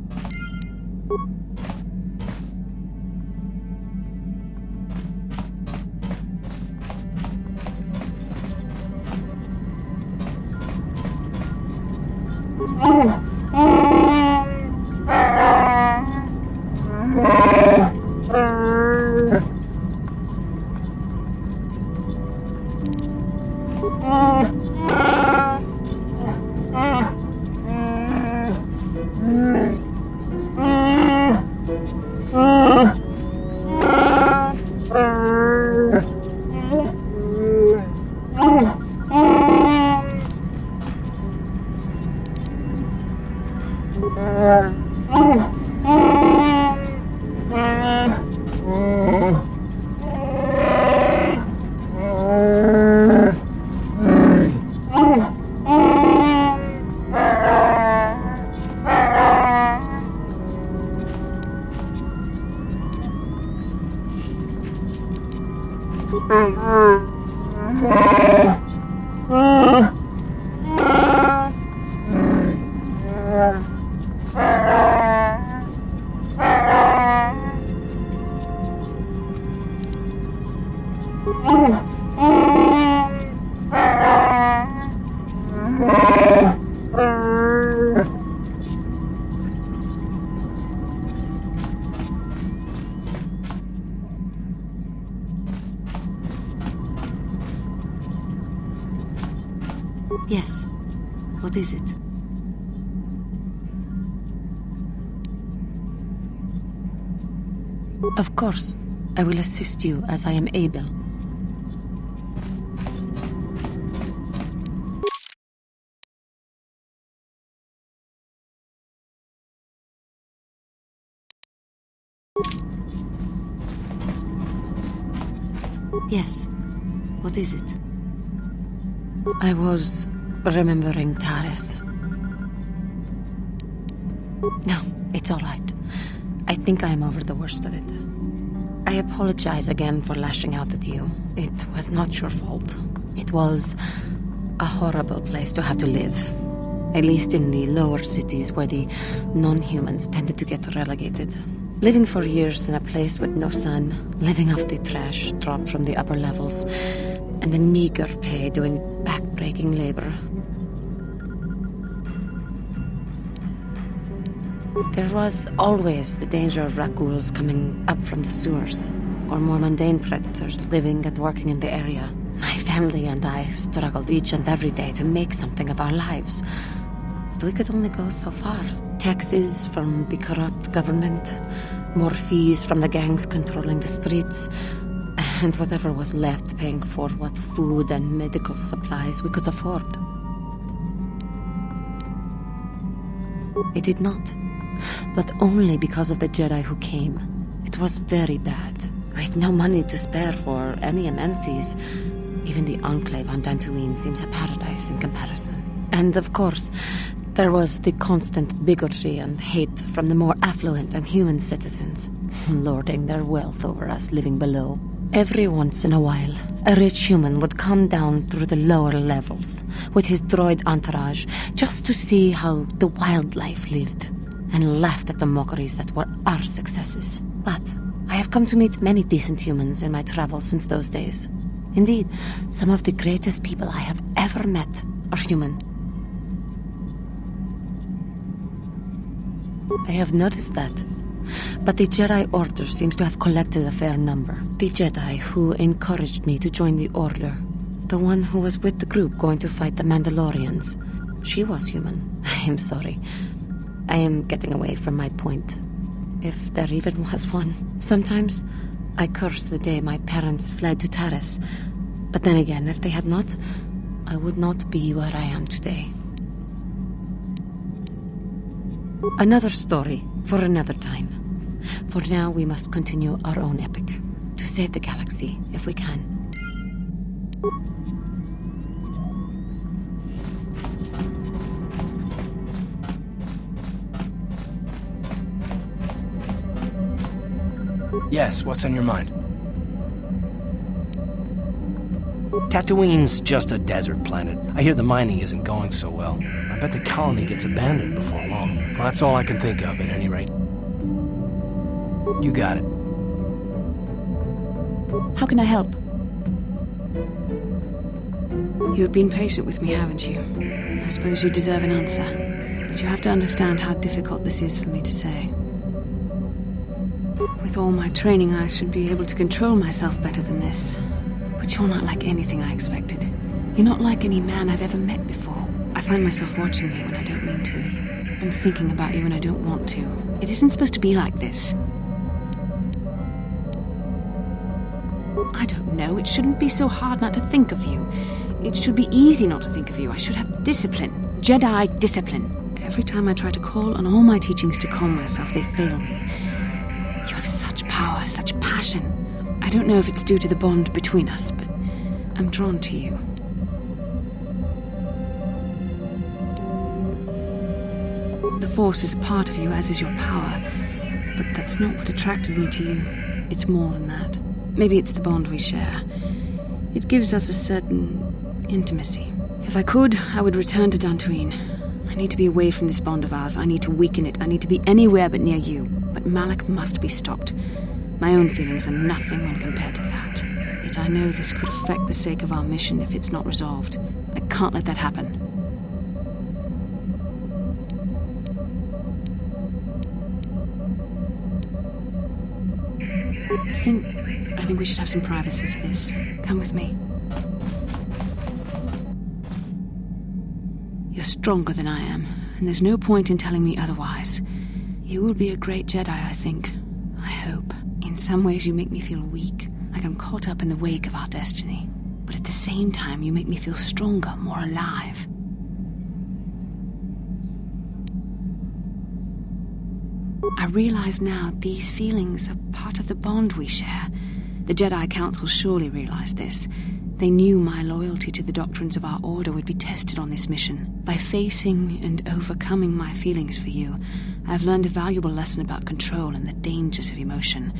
Yes. What is it? Of course. I will assist you as I am able. Yes. What is it? I was remembering Taris. No, it's all right. I think I am over the worst of it. I apologize again for lashing out at you. It was not your fault. It was a horrible place to have to live. At least in the lower cities where the non-humans tended to get relegated. Living for years in a place with no sun, living off the trash dropped from the upper levels, and the meager pay doing back-breaking labor. There was always the danger of raguls coming up from the sewers, or more mundane predators living and working in the area. My family and I struggled each and every day to make something of our lives. But we could only go so far. Taxes from the corrupt government, more fees from the gangs controlling the streets, and whatever was left paying for what food and medical supplies we could afford. It did not, but only because of the Jedi who came. It was very bad, with no money to spare for any amenities. Even the Enclave on Dantooine seems a paradise in comparison. And of course, there was the constant bigotry and hate from the more affluent and human citizens, lording their wealth over us living below. Every once in a while, a rich human would come down through the lower levels with his droid entourage just to see how the wildlife lived, and laughed at the mockeries that were our successes. But I have come to meet many decent humans in my travels since those days. Indeed, some of the greatest people I have ever met are human. I have noticed that. But the Jedi Order seems to have collected a fair number. The Jedi who encouraged me to join the Order. The one who was with the group going to fight the Mandalorians. She was human. I am sorry. I am getting away from my point. If there even was one. Sometimes I curse the day my parents fled to Taris. But then again, if they had not, I would not be where I am today. Another story for another time. For now, we must continue our own epic. To save the galaxy, if we can. Yes, what's on your mind? Tatooine's just a desert planet. I hear the mining isn't going so well. I bet the colony gets abandoned before long. Well, that's all I can think of, at any rate. You got it. How can I help? You have been patient with me, haven't you? I suppose you deserve an answer. But you have to understand how difficult this is for me to say. With all my training, I should be able to control myself better than this. But you're not like anything I expected. You're not like any man I've ever met before. I find myself watching you when I don't mean to. I'm thinking about you when I don't want to. It isn't supposed to be like this. I don't know. It shouldn't be so hard not to think of you. It should be easy not to think of you. I should have discipline. Jedi discipline. Every time I try to call on all my teachings to calm myself, they fail me. You have such power, such passion. I don't know if it's due to the bond between us, but I'm drawn to you. The Force is a part of you, as is your power. But that's not what attracted me to you. It's more than that. Maybe it's the bond we share. It gives us a certain intimacy. If I could, I would return to Dantooine. I need to be away from this bond of ours. I need to weaken it. I need to be anywhere but near you. But Malak must be stopped. My own feelings are nothing when compared to that. Yet I know this could affect the sake of our mission if it's not resolved. I can't let that happen. I think we should have some privacy for this. Come with me. You're stronger than I am, and there's no point in telling me otherwise. You will be a great Jedi, I think. I hope. In some ways you make me feel weak, like I'm caught up in the wake of our destiny. But at the same time, you make me feel stronger, more alive. I realize now these feelings are part of the bond we share. The Jedi Council surely realized this. They knew my loyalty to the doctrines of our order would be tested on this mission. By facing and overcoming my feelings for you, I've learned a valuable lesson about control and the dangers of emotion.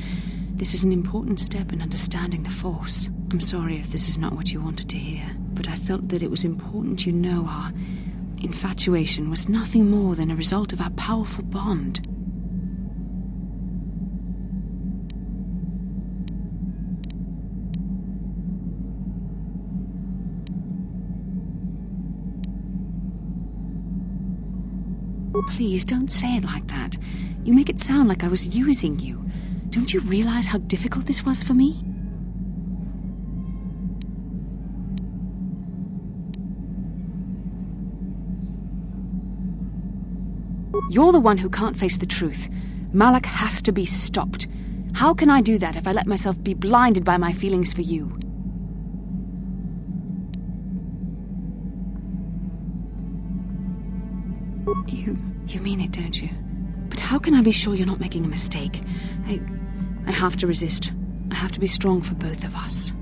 This is an important step in understanding the Force. I'm sorry if this is not what you wanted to hear, but I felt that it was important you know our infatuation was nothing more than a result of our powerful bond. Please, don't say it like that. You make it sound like I was using you. Don't you realize how difficult this was for me? You're the one who can't face the truth. Malak has to be stopped. How can I do that if I let myself be blinded by my feelings for you? You mean it, don't you? But how can I be sure you're not making a mistake? I have to resist. I have to be strong for both of us.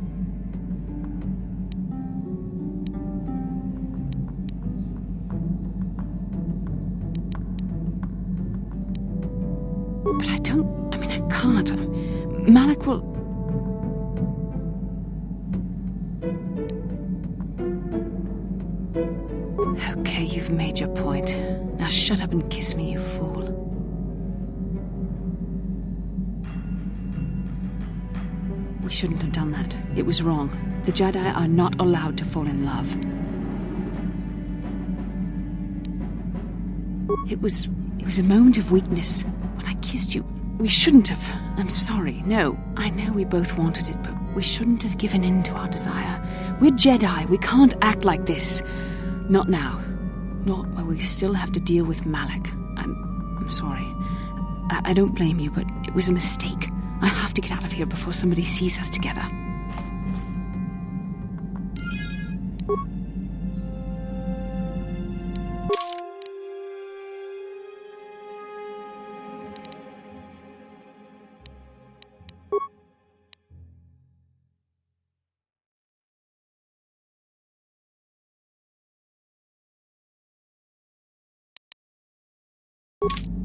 But I can't. Malak will... Okay, you've made your point. Now shut up and kiss me, you fool. We shouldn't have done that. It was wrong. The Jedi are not allowed to fall in love. It was a moment of weakness. When I kissed you, we shouldn't have. I'm sorry. No, I know we both wanted it, but we shouldn't have given in to our desire. We're Jedi. We can't act like this. Not now. Not while we still have to deal with Malak. I'm sorry. I don't blame you, but it was a mistake. I have to get out of here before somebody sees us together. you